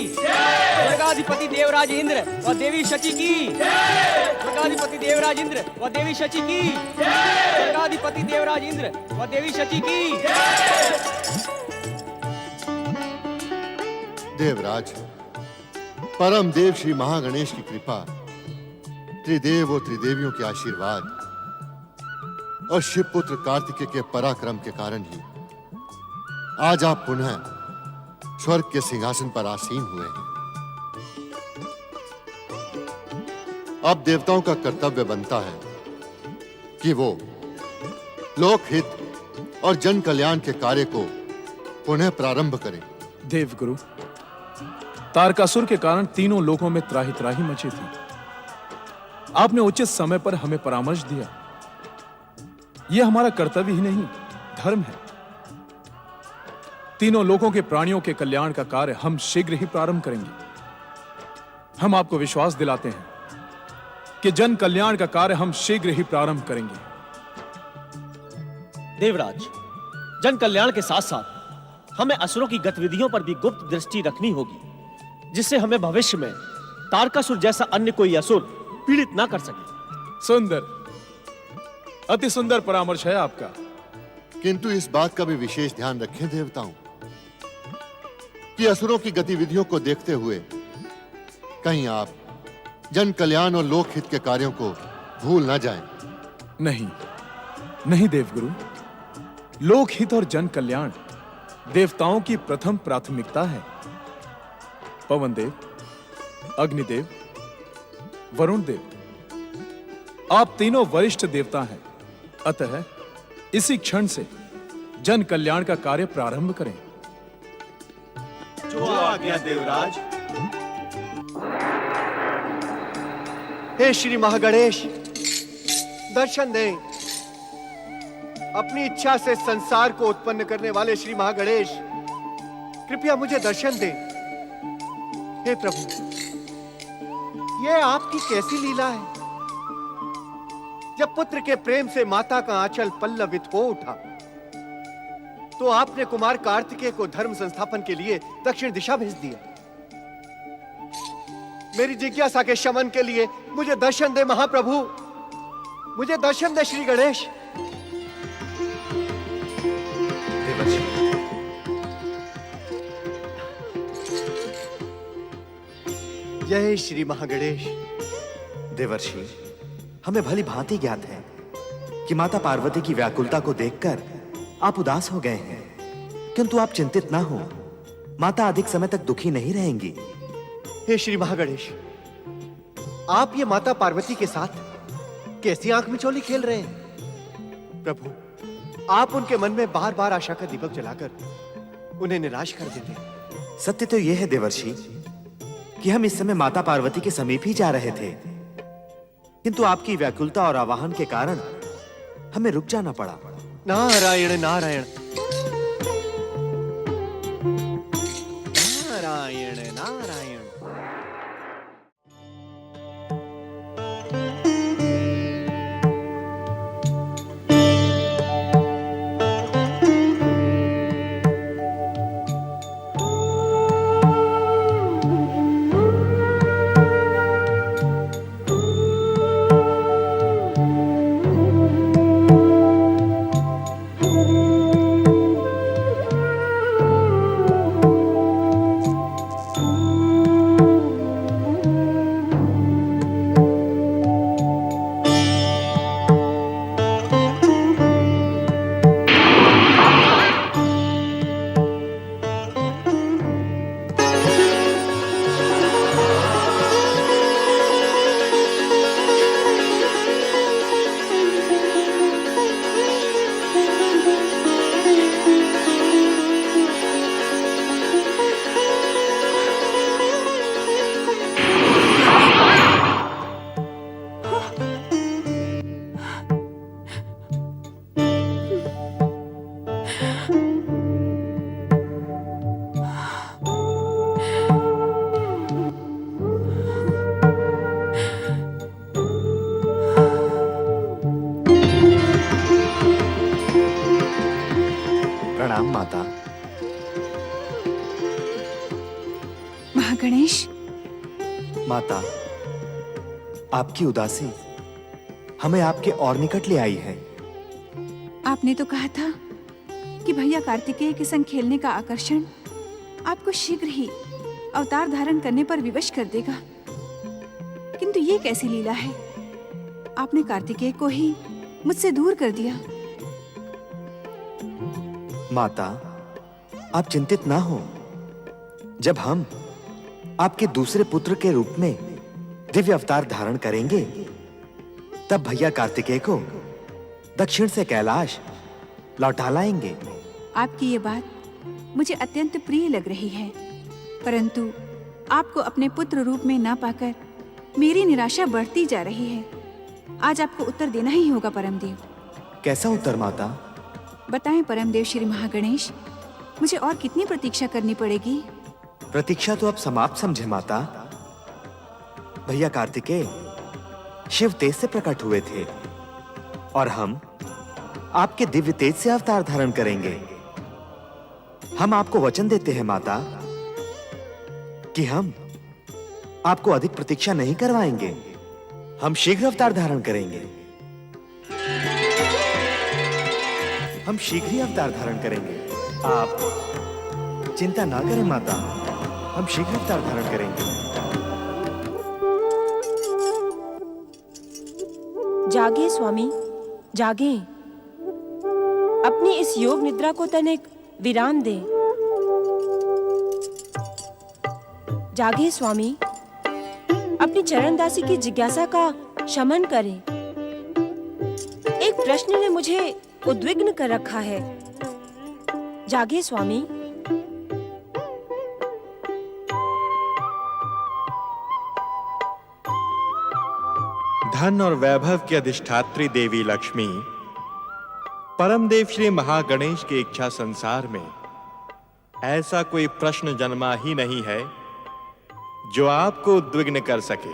स्वर्गाधिपति देवराज इंद्र व देवी शची की। स्वर्गाधिपति देवराज इंद्र व देवी शची की। स्वर्गाधिपति देवराज इंद्र व देवी शची की। देवराज, परम देव श्री महागणेश की कृपा, त्रिदेव और त्रिदेवियों के आशीर्वाद और शिवपुत्र कार्तिकेय के पराक्रम के कारण ही आज आप पुनः स्वर्ग के सिंहासन पर आसीन हुए हैं। अब देवताओं का कर्तव्य बनता है कि वो लोकहित और जन कल्याण के कार्य को पुनः प्रारंभ करें। देवगुरु, तारकासुर के कारण तीनों लोकों में त्राही त्राही मची थी। आपने उचित समय पर हमें परामर्श दिया। यह हमारा कर्तव्य ही नहीं, धर्म है। तीनों लोकों के प्राणियों के कल्याण का कार्य हम शीघ्र ही प्रारंभ करेंगे। हम आपको विश्वास दिलाते हैं कि जन कल्याण का कार्य हम शीघ्र ही प्रारंभ करेंगे। देवराज, जन कल्याण के साथ साथ हमें असुरों की गतिविधियों पर भी गुप्त दृष्टि रखनी होगी, जिससे हमें भविष्य में तारकासुर जैसा अन्य कोई असुर पीड़ित ना कर सके। सुंदर, अति सुंदर परामर्श है आपका। किंतु इस बात का भी विशेष ध्यान रखें देवताओं कि असुरों की गतिविधियों को देखते हुए कहीं आप जन कल्याण और लोकहित के कार्यों को भूल ना जाएं। नहीं, नहीं देवगुरु, लोकहित और जन कल्याण देवताओं की प्रथम प्राथमिकता है। पवन देव, अग्निदेव, वरुण देव, आप तीनों वरिष्ठ देवता हैं। अतः इसी क्षण से जन कल्याण का कार्य प्रारंभ करें। जो आज्ञा देवराज। हे श्री महागणेश, दर्शन दें। अपनी इच्छा से संसार को उत्पन्न करने वाले श्री महागणेश, कृपया मुझे दर्शन दें। हे प्रभु, ये आपकी कैसी लीला है? जब पुत्र के प्रेम से माता का आंचल पल्लवित हो उठा, तो आपने कुमार कार्तिकेय को धर्म संस्थापन के लिए दक्षिण दिशा भेज दिया। मेरी जिज्ञासा के शमन के लिए मुझे दर्शन दे महाप्रभु, मुझे दर्शन दे श्री गणेश। जय श्री महागणेश। देवर्षि, हमें भली भांति ज्ञात है कि माता पार्वती की व्याकुलता को देखकर आप उदास हो गए हैं, किंतु आप चिंतित ना हो, माता अधिक समय तक दुखी नहीं रहेंगी। हे श्री महागणेश, आप ये माता पार्वती के साथ कैसी आंख मिचौली खेल रहे हैं? प्रभु, आप उनके मन में बार बार आशा का दीपक जलाकर उन्हें निराश कर देते हैं। सत्य तो यह है देवर्षि कि हम इस समय माता पार्वती के समीप ही जा रहे थे, किंतु आपकी व्याकुलता और आवाहन के कारण हमें रुक जाना पड़ा। नारायण नारायण नारायण नारायण। प्रणाम माता। महागणेश, माता, आपकी उदासी हमें आपके और निकट ले आई है। आपने तो कहा था कि भैया कार्तिकेय के संग खेलने का आकर्षण आपको शीघ्र ही अवतार धारण करने पर विवश कर देगा, किंतु ये कैसी लीला है? आपने कार्तिकेय को ही मुझसे दूर कर दिया। माता, आप चिंतित ना हो। जब हम आपके दूसरे पुत्र के रूप में दिव्य अवतार धारण करेंगे, तब भैया कार्तिकेय को दक्षिण से कैलाश लौटा लाएंगे। आपकी ये बात मुझे अत्यंत प्रिय लग रही है, परंतु आपको अपने पुत्र रूप में ना पाकर मेरी निराशा बढ़ती जा रही है। आज आपको उत्तर देना ही होगा परमदेव। कैसा उत्तर माता? बताएं परमदेव श्री महागणेश, मुझे और कितनी प्रतीक्षा करनी पड़ेगी? प्रतीक्षा तो अब समाप्त समझे माता। भैया कार्तिकेय शिव तेज से प्रकट हुए थे और हम आपके दिव्य तेज से अवतार धारण करेंगे। हम आपको वचन देते हैं माता कि हम आपको अधिक प्रतीक्षा नहीं करवाएंगे। हम शीघ्र अवतार धारण करेंगे। हम शीघ्र ही अवतार धारण करेंगे। आप चिंता ना करें माता, हम शीघ्र अवतार धारण करेंगे। जागे स्वामी, जागे। अपनी इस योग निद्रा को तनिक विराम दे। जागे स्वामी, अपनी चरणदासी की जिज्ञासा का शमन करें। एक प्रश्न ने मुझे उद्विग्न कर रखा है। जागे स्वामी। धन और वैभव की अधिष्ठात्री देवी लक्ष्मी परमदेव श्री महागणेश की इच्छा संसार में ऐसा कोई प्रश्न जन्मा ही नहीं है जो आपको उद्विग्न कर सके।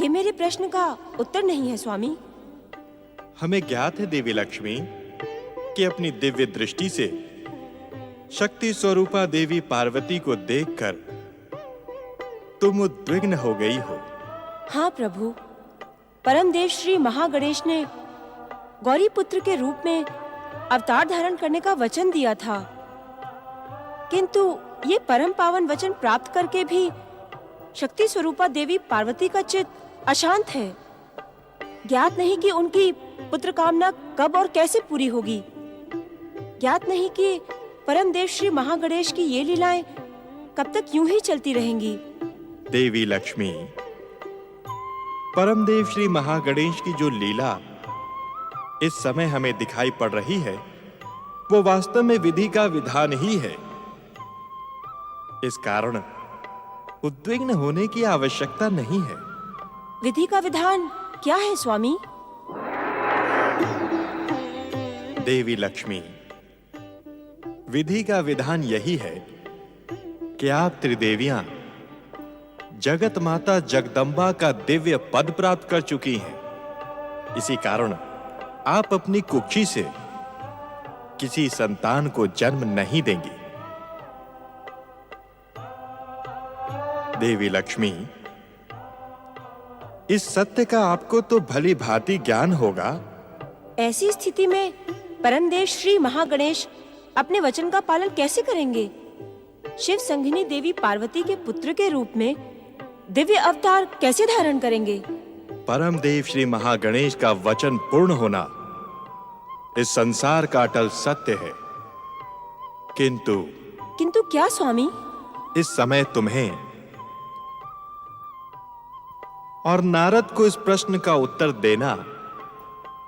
ये मेरे प्रश्न का उत्तर नहीं है स्वामी। हमें ज्ञात है देवी लक्ष्मी कि अपनी दिव्य दृष्टि से शक्ति स्वरूपा देवी पार्वती को देखकर तुम उद्विग्न हो गई हो। हाँ प्रभु, परमदेव श्री महागणेश ने गौरी पुत्र के रूप में अवतार धारण करने का वचन दिया था, किंतु ये परम पावन वचन प्राप्त करके भी शक्ति स्वरूपा देवी पार्वती का चित्त अशांत है। ज्ञात नहीं कि उनकी पुत्र कामना कब और कैसे पूरी होगी। ज्ञात नहीं कि परमदेव श्री महागणेश की ये लीलाएं कब तक यूं ही चलती रहेंगी। देवी लक्ष्मी, परमदेव श्री महागणेश की जो लीला इस समय हमें दिखाई पड़ रही है, वो वास्तव में विधि का विधान ही है। इस कारण उद्विग्न होने की आवश्यकता नहीं है। विधि का विधान क्या है स्वामी? देवी लक्ष्मी, विधि का विधान यही है कि आप त्रिदेवियां जगत माता जगदम्बा का दिव्य पद प्राप्त कर चुकी हैं। इसी कारण आप अपनी कुक्षी से किसी संतान को जन्म नहीं देंगी। देवी लक्ष्मी, इस सत्य का आपको तो भली भांति ज्ञान होगा। ऐसी स्थिति में परमदेव श्री महागणेश अपने वचन का पालन कैसे करेंगे? शिव संघिनी देवी पार्वती के पुत्र के रूप में दिव्य अवतार कैसे धारण करेंगे? परमदेव श्री महागणेश का वचन पूर्ण होना इस संसार का अटल सत्य है। किंतु क्या स्वामी? इस समय तुम्हें और नारद को इस प्रश्न का उत्तर देना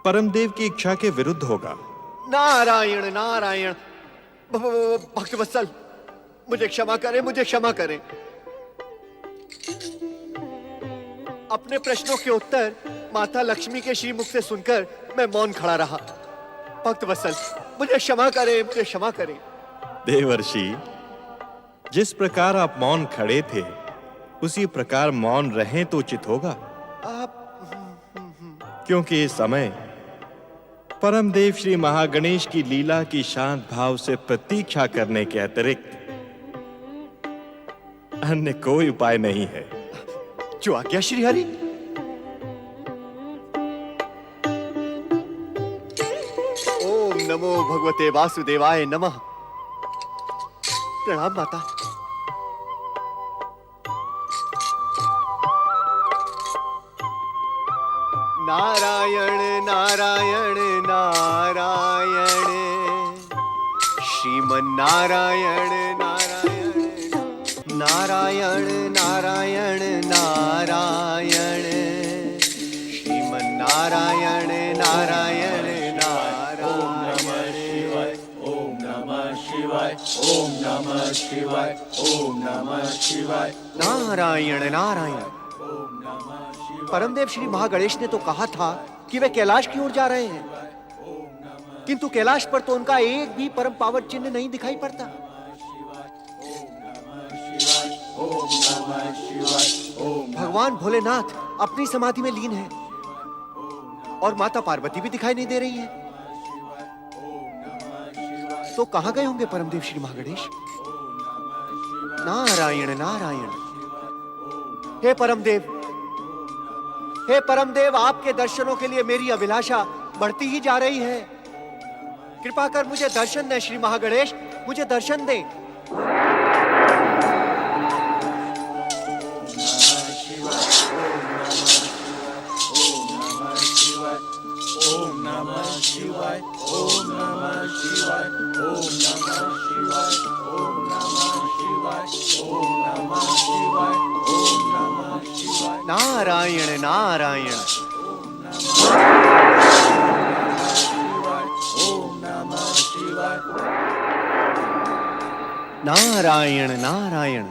परमदेव की इच्छा के विरुद्ध होगा। नारायण नारायण। भक्तवत्सल, मुझे क्षमा करें, मुझे क्षमा करें। अपने प्रश्नों के उत्तर माता लक्ष्मी के श्रीमुख से सुनकर मैं मौन खड़ा रहा। भक्तवत्सल, मुझे क्षमा करें, मुझे क्षमा करें। देवर्षि, जिस प्रकार आप मौन खड़े थे उसी प्रकार मौन रहें तो उचित होगा। क्योंकि इस समय परमदेव श्री महागणेश की लीला की शांत भाव से प्रतीक्षा करने के अतिरिक्त अन्य कोई उपाय नहीं है। जो आज्ञा श्री हरि। ओम नमो भगवते वासुदेवाय नमः। प्रणाम माता। नारायण नारायण नारायण श्रीमन नारायण नारायण नारायण नारायण नारायण श्रीमन नारायण नारायण नारायण। ओम नमः शिवाय, ओम नमः शिवाय, ओम नमः शिवाय। नारायण नारायण। परमदेव श्री महागणेश ने तो कहा था कि वे कैलाश की ओर जा रहे हैं, किंतु कैलाश पर तो उनका एक भी परम पावन चिन्ह नहीं दिखाई पड़ता। भगवान भोलेनाथ अपनी समाधि में लीन है और माता पार्वती भी दिखाई नहीं दे रही है। तो कहां गए होंगे परमदेव श्री महागणेश? नारायण नारायण। हे परमदेव, हे परमदेव, आपके दर्शनों के लिए मेरी अभिलाषा बढ़ती ही जा रही है। कृपा कर मुझे दर्शन दें श्री महागणेश, मुझे दर्शन दें। ओम नमः शिवाय, ओम नमः शिवाय, ओम नमः शिवाय, ओम नमः शिवाय, ओम नमः शिवाय, ओम नमः शिवाय। नारायण नारायण। ओम नमः शिवाय। नारायण नारायण।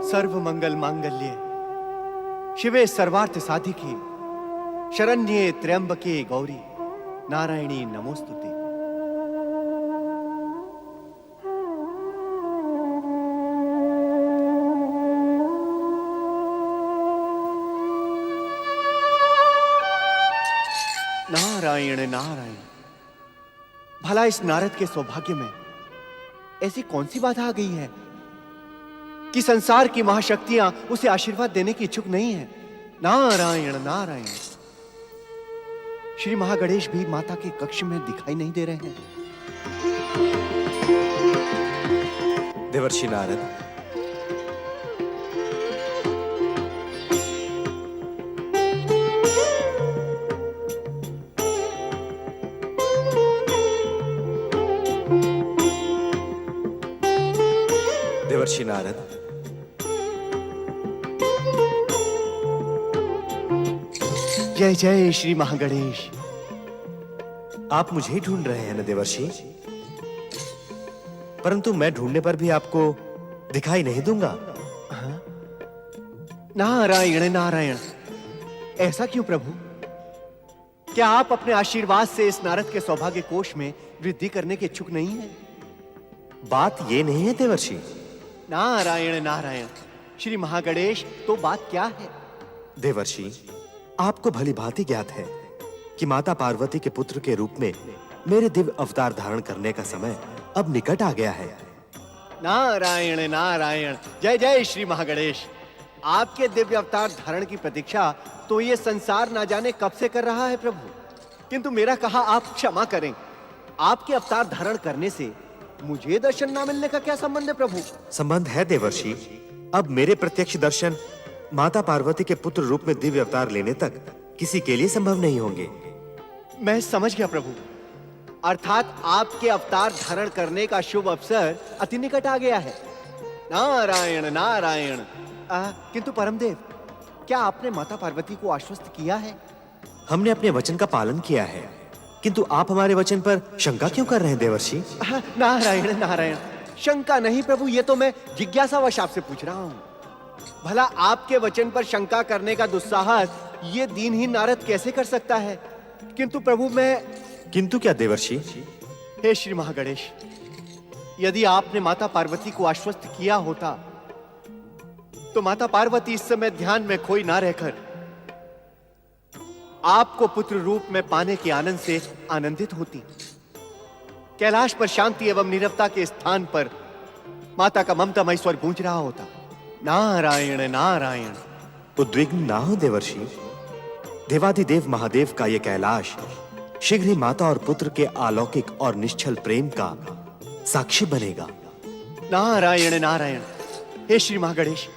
सर्व मंगल मांगल्ये शिवे सर्वार्थ साधिके शरण्ये त्र्यंबके गौरी नारायणी नमोस्तुते। नारायण नारायण। भला इस नारद के सौभाग्य में ऐसी कौन सी बाधा आ गई है कि संसार की महाशक्तियां उसे आशीर्वाद देने की इच्छुक नहीं है? नारायण नारायण। श्री महागणेश भी माता के कक्ष में दिखाई नहीं दे रहे हैं। देवर्षि नारद, देवर्षि नारद, जय जय श्री महागणेश। आप मुझे ही ढूंढ रहे हैं न देवर्षि? परंतु मैं ढूंढने पर भी आपको दिखाई नहीं दूंगा। नारायण नारायण। ऐसा क्यों प्रभु? क्या आप अपने आशीर्वाद से इस नारद के सौभाग्य कोष में वृद्धि करने के इच्छुक नहीं हैं? बात ये नहीं है देवर्षि। नारायण नारायण। श्री महागणेश, तो बात क्या है? देवर्षि, आपको भली भांति ज्ञात है कि माता पार्वती के पुत्र के रूप में मेरे दिव्य अवतार धारण करने का समय अब निकट आ गया है। नारायण नारायण। जय जय श्री महागणेश। आपके दिव्य अवतार धारण की प्रतीक्षा तो ये संसार ना जाने कब से कर रहा है प्रभु, किंतु मेरा कहा आप क्षमा करें। आपके अवतार धारण करने से मुझे दर्शन ना मिलने का क्या संबंध है प्रभु? संबंध है देवर्षि। अब मेरे प्रत्यक्ष दर्शन माता पार्वती के पुत्र रूप में दिव्य अवतार लेने तक किसी के लिए संभव नहीं होंगे। मैं समझ गया प्रभु। अर्थात आपके अवतार धारण करने का शुभ अवसर अति निकट आ गया है। नारायण नारायण। किंतु परमदेव, क्या आपने माता पार्वती को आश्वस्त किया है? हमने अपने वचन का पालन किया है, किंतु आप हमारे वचन पर शंका क्यों कर रहे हैं देवर्षि? नारायण नारायण, शंका नहीं प्रभु, ये तो मैं जिज्ञासावश आपसे पूछ रहा हूँ। भला आपके वचन पर शंका करने का दुस्साहस ये दीनहीन नारद कैसे कर सकता है? किंतु प्रभु मैं... किंतु क्या देवर्षि? हे श्री महागणेश, यदि आपने माता पार्वती को आश्वस्त किया होता तो माता पार्वती इस समय ध्यान में खोई ना रहकर आपको पुत्र रूप में पाने के आनंद से आनंदित होती। कैलाश पर शांति एवं नीरवता के स्थान पर माता का ममतामय स्वर गूंज रहा होता। नारायण नारायण। उद्विग्न ना हो देवर्षि, देवाधिदेव महादेव का यह कैलाश शीघ्र ही माता और पुत्र के अलौकिक और निश्चल प्रेम का साक्षी बनेगा। नारायण नारायण। हे श्री महागणेश,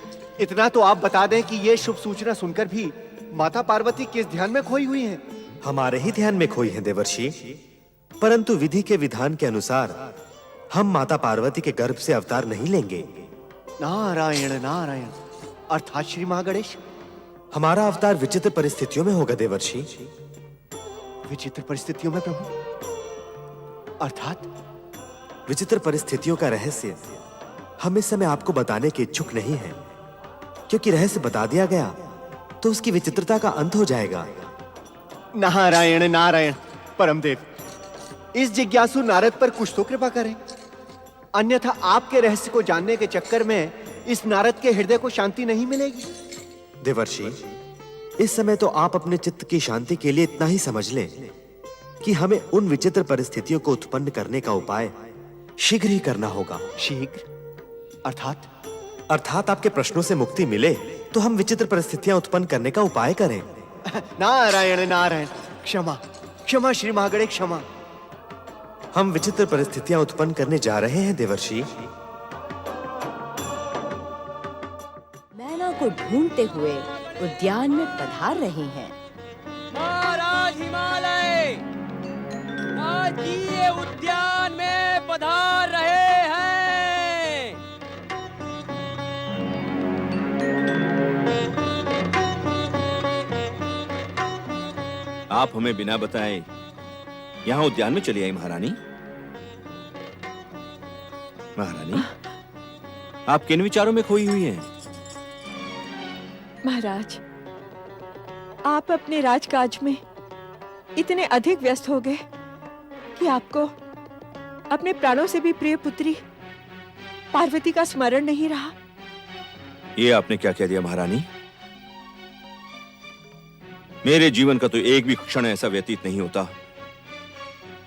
इतना तो आप बता दें कि ये शुभ सूचना सुनकर भी माता पार्वती किस ध्यान में खोई हुई हैं? हमारे ही ध्यान में खोई हैं देवर्षि, परंतु विधि के विधान के अनुसार हम माता पार्वती के गर्भ से अवतार नहीं लेंगे। नारायण नारायण। अर्थात श्री महागणेश? हमारा अवतार विचित्र परिस्थितियों में होगा देवर्षि। विचित्र परिस्थितियों में प्रभु? अर्थात? विचित्र परिस्थितियों का रहस्य हम इस समय आपको बताने के इच्छुक नहीं हैं, क्योंकि रहस्य बता दिया गया तो उसकी विचित्रता का अंत हो जाएगा। नारायण नारायण। परमदेव, इस जिज्ञासु नारद पर कुछ तो कृपा करें, अन्यथा आपके रहस्य को जानने के चक्कर में इस नारद के हृदय को शांति नहीं मिलेगी। देवर्षि, इस समय तो आप अपने चित्त की शांति के लिए इतना ही समझ लें कि हमें उन विचित्र परिस्थितियों को उत्पन्न करने का उपाय शीघ्र ही करना होगा। शीघ्र? अर्थात? अर्थात आपके प्रश्नों से मुक्ति मिले तो हम विचित्र परिस्थितियां उत्पन्न करने का उपाय करें। नारायण नारायण। क्षमा क्षमा श्री महागणेश, क्षमा। हम विचित्र परिस्थितियां उत्पन्न करने जा रहे हैं देवर्षि। मैना को ढूंढते हुए उद्यान में पधार रहे हैं। महाराज हिमालय आज ये उद्यान में पधार रहे हैं। आप हमें बिना बताए यहाँ उद्यान में चली आई महारानी। महारानी, आप किन विचारों में खोई हुई हैं? महाराज, आप अपने राजकाज में इतने अधिक व्यस्त हो गए कि आपको अपने प्राणों से भी प्रिय पुत्री पार्वती का स्मरण नहीं रहा। ये आपने क्या कह दिया महारानी? मेरे जीवन का तो एक भी क्षण ऐसा व्यतीत नहीं होता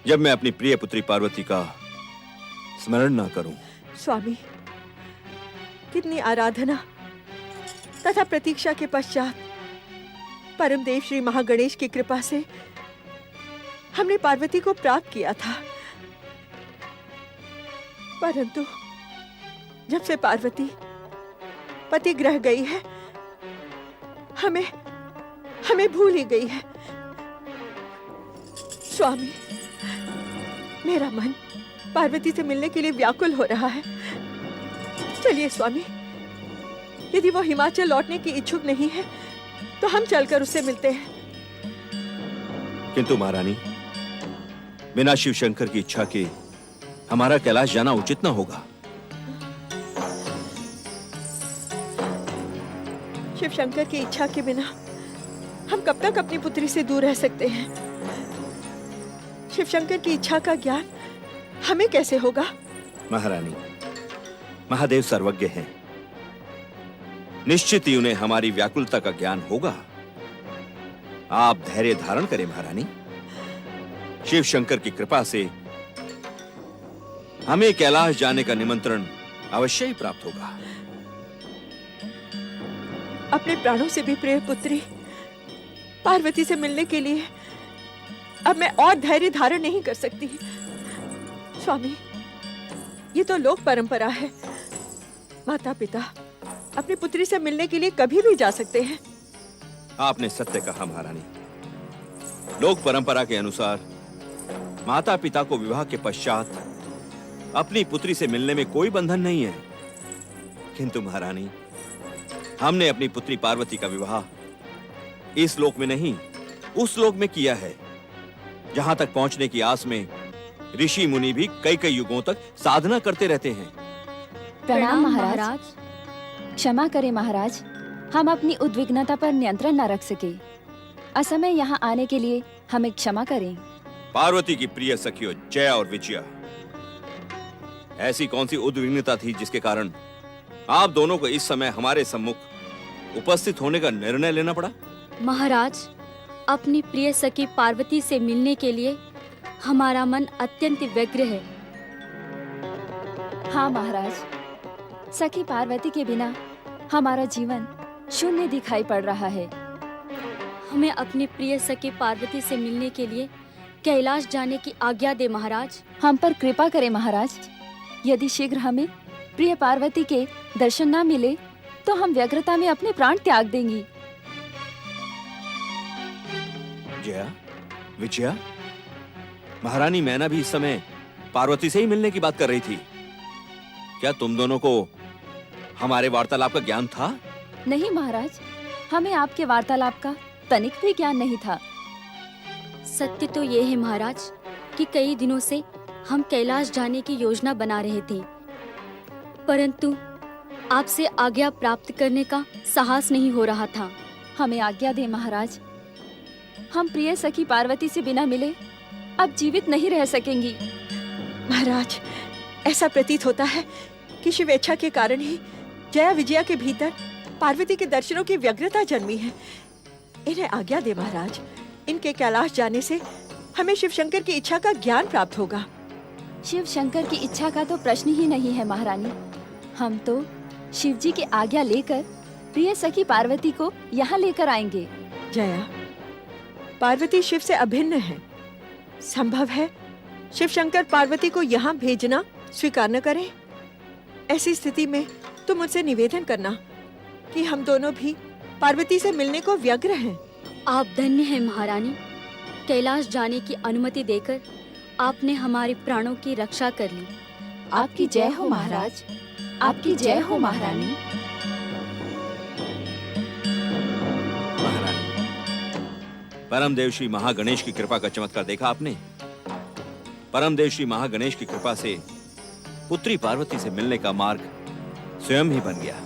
जब मैं अपनी प्रिय पुत्री पार्वती का स्मरण ना करूं। स्वामी, कितनी आराधना तथा प्रतीक्षा के पश्चात परमदेव श्री महागणेश की कृपा से हमने पार्वती को प्राप्त किया था, परंतु जब से पार्वती पति ग्रह गई है हमें भूल ही गई है। स्वामी, मेरा मन पार्वती से मिलने के लिए व्याकुल हो रहा है। चलिए स्वामी, यदि वो हिमाचल लौटने की इच्छुक नहीं है तो हम चलकर उससे मिलते हैं। किंतु महारानी, बिना शिव शंकर की इच्छा के हमारा कैलाश जाना उचित न होगा। शिव शंकर की इच्छा के बिना हम कब तक अपनी पुत्री से दूर रह सकते हैं? शिव शंकर की इच्छा का ज्ञान हमें कैसे होगा? महारानी, महादेव सर्वज्ञ हैं, निश्चित ही उन्हें हमारी व्याकुलता का ज्ञान होगा। आप धैर्य धारण करें महारानी। शिव शंकर की कृपा से हमें कैलाश जाने का निमंत्रण अवश्य ही प्राप्त होगा। अपने प्राणों से भी प्रिय पुत्री पार्वती से मिलने के लिए अब मैं और धैर्य धारण नहीं कर सकती। स्वामी, ये तो लोक परंपरा है। माता पिता अपनी पुत्री से मिलने के लिए कभी भी जा सकते हैं। आपने सत्य कहा महारानी। लोक परंपरा के अनुसार माता पिता को विवाह के पश्चात अपनी पुत्री से मिलने में कोई बंधन नहीं है, किंतु महारानी, हमने अपनी पुत्री पार्वती का विवाह इस लोक में नहीं, उस लोक में किया है जहां तक पहुंचने की आस में ऋषि मुनि भी कई कई युगों तक साधना करते रहते हैं। प्रणाम महाराज। क्षमा करें महाराज, हम अपनी उद्विग्नता पर नियंत्रण न रख सके। असमय यहाँ आने के लिए हमें क्षमा करें। पार्वती की प्रिय सखियों जया और विजया, ऐसी कौन सी उद्विग्नता थी जिसके कारण आप दोनों को इस समय हमारे सम्मुख उपस्थित होने का निर्णय लेना पड़ा? महाराज, अपनी प्रिय सखी पार्वती से मिलने के लिए हमारा मन अत्यंत व्यग्र है। हाँ महाराज, सखी पार्वती के बिना हमारा जीवन शून्य दिखाई पड़ रहा है। हमें अपनी प्रिय सखी पार्वती से मिलने के लिए कैलाश जाने की आज्ञा दे महाराज। हम पर कृपा करें महाराज। यदि शीघ्र हमें प्रिय पार्वती के दर्शन न मिले तो हम व्यग्रता में अपने प्राण त्याग देंगी। जया, विजया, महारानी मैना भी इस समय पार्वती से ही मिलने की बात कर रही थी। क्या तुम दोनों को हमारे वार्तालाप का ज्ञान था? नहीं महाराज, हमें आपके वार्तालाप का तनिक भी ज्ञान नहीं था। सत्य तो ये है महाराज कि कई दिनों से हम कैलाश जाने की योजना बना रहे थे, परंतु आपसे आज्ञा प्राप्त करने का साहस नहीं हो रहा था। हमें आज्ञा दें महाराज। हम प्रिय सखी पार्वती से बिना मिले अब जीवित नहीं रह सकेंगी। महाराज, ऐसा प्रतीत होता है कि शिवेच्छा के कारण ही जया विजया के भीतर पार्वती के दर्शनों की व्यग्रता जन्मी है। इन्हें आज्ञा दे महाराज। इनके कैलाश जाने से हमें शिव शंकर की इच्छा का ज्ञान प्राप्त होगा। शिव शंकर की इच्छा का तो प्रश्न ही नहीं है महारानी। हम तो शिव जी की आज्ञा लेकर प्रिय सखी पार्वती को यहाँ लेकर आएंगे। जया, पार्वती शिव से अभिन्न है। संभव है शिव शंकर पार्वती को यहाँ भेजना स्वीकार न करें। ऐसी स्थिति में तुम मुझसे निवेदन करना कि हम दोनों भी पार्वती से मिलने को व्यग्र हैं। आप धन्य हैं महारानी। कैलाश जाने की अनुमति देकर आपने हमारे प्राणों की रक्षा कर ली। आपकी जय हो महाराज। आपकी जय हो महारानी। परमदेव श्री महागणेश की कृपा का चमत्कार देखा आपने? परमदेव श्री महागणेश की कृपा से पुत्री पार्वती से मिलने का मार्ग स्वयं ही बन गया।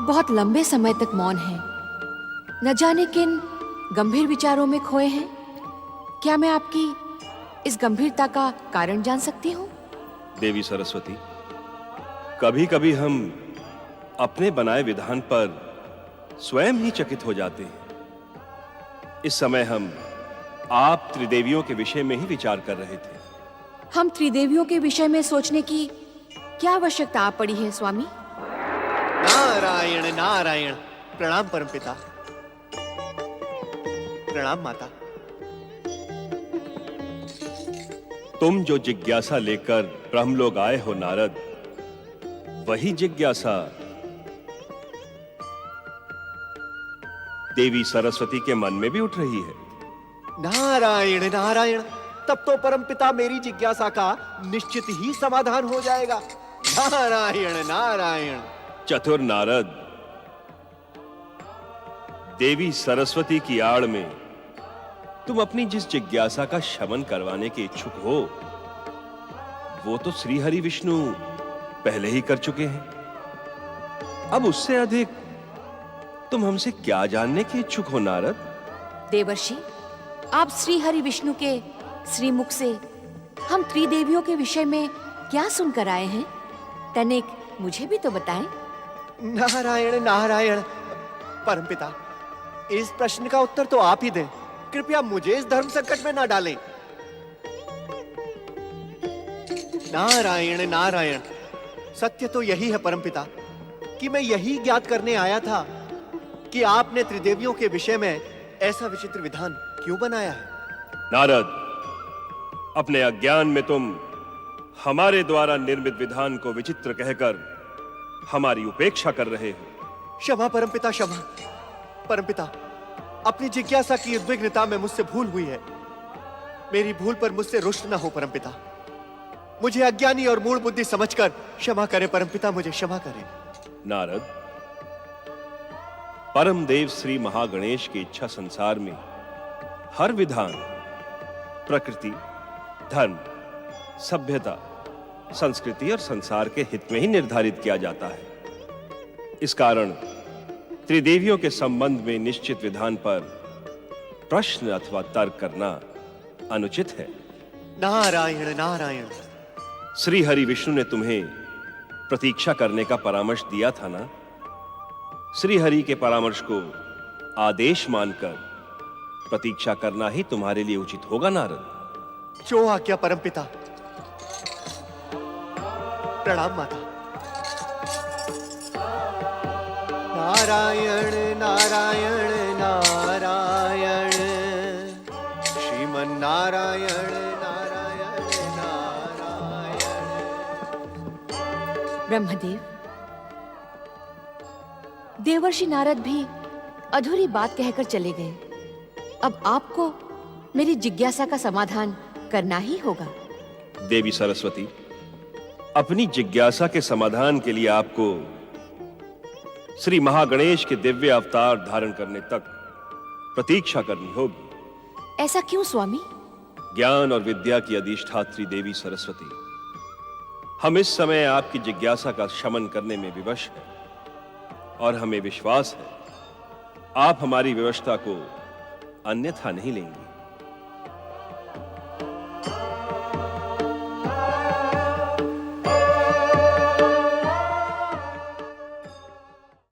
बहुत लंबे समय तक मौन हैं। न जाने किन गंभीर विचारों में खोए हैं। क्या मैं आपकी इस गंभीरता का कारण जान सकती हूँ? देवी सरस्वती, कभी कभी हम अपने बनाए विधान पर स्वयं ही चकित हो जाते हैं। इस समय हम आप त्रिदेवियों के विषय में ही विचार कर रहे थे। हम त्रिदेवियों के विषय में सोचने की क्या आवश्यकता आ पड़ी है स्वामी? नारायण नारायण। प्रणाम परमपिता। प्रणाम माता। तुम जो जिज्ञासा लेकर ब्रह्मलोक आए हो नारद, वही जिज्ञासा देवी सरस्वती के मन में भी उठ रही है। नारायण नारायण। तब तो परमपिता मेरी जिज्ञासा का निश्चित ही समाधान हो जाएगा। नारायण नारायण। चतुर नारद, देवी सरस्वती की आड़ में तुम अपनी जिस जिज्ञासा का शमन करवाने के इच्छुक हो, वो तो श्री हरि विष्णु पहले ही कर चुके हैं। अब उससे अधिक तुम हमसे क्या जानने के इच्छुक हो नारद? देवर्षि, आप श्री हरि विष्णु के श्रीमुख से हम त्रिदेवियों के विषय में क्या सुनकर आए हैं? तनिक मुझे भी तो बताएं। नारायण नारायण। परमपिता, इस प्रश्न का उत्तर तो आप ही दें। कृपया मुझे इस धर्म संकट में ना डालें। नारायण नारायण। सत्य तो यही है परमपिता कि मैं यही ज्ञात करने आया था कि आपने त्रिदेवियों के विषय में ऐसा विचित्र विधान क्यों बनाया है? नारद, अपने अज्ञान में तुम हमारे द्वारा निर्मित विधान को विचित्र कहकर हमारी उपेक्षा कर रहे हो। क्षमा परमपिता, क्षमा परमपिता। अपनी जिज्ञासा की उद्विग्नता में मुझसे भूल हुई है। मेरी भूल पर मुझसे रुष्ट न हो परमपिता। मुझे अज्ञानी और मूढ़ बुद्धि समझकर क्षमा करें परमपिता, मुझे क्षमा करें। नारद, परम देव श्री महागणेश की इच्छा संसार में हर विधान प्रकृति, धर्म, सभ्यता, संस्कृति और संसार के हित में ही निर्धारित किया जाता है। इस कारण त्रिदेवियों के संबंध में निश्चित विधान पर प्रश्न अथवा तर्क करना अनुचित है। नारायण नारायण। श्री हरि विष्णु ने तुम्हें प्रतीक्षा करने का परामर्श दिया था ना? श्री हरि के परामर्श को आदेश मानकर प्रतीक्षा करना ही तुम्हारे लिए उचित होगा नारद। जो आज्ञा परमपिता। प्रणाम माता। नारायण नारायण नारायण, श्रीमन नारायण नारायण नारायण। ब्रह्मदेव, देवर्षि नारद भी अधूरी बात कहकर चले गए। अब आपको मेरी जिज्ञासा का समाधान करना ही होगा। देवी सरस्वती, अपनी जिज्ञासा के समाधान के लिए आपको श्री महागणेश के दिव्य अवतार धारण करने तक प्रतीक्षा करनी होगी। ऐसा क्यों स्वामी? ज्ञान और विद्या की अधिष्ठात्री देवी सरस्वती, हम इस समय आपकी जिज्ञासा का शमन करने में विवश हैं और हमें विश्वास है आप हमारी व्यवस्था को अन्यथा नहीं लेंगी।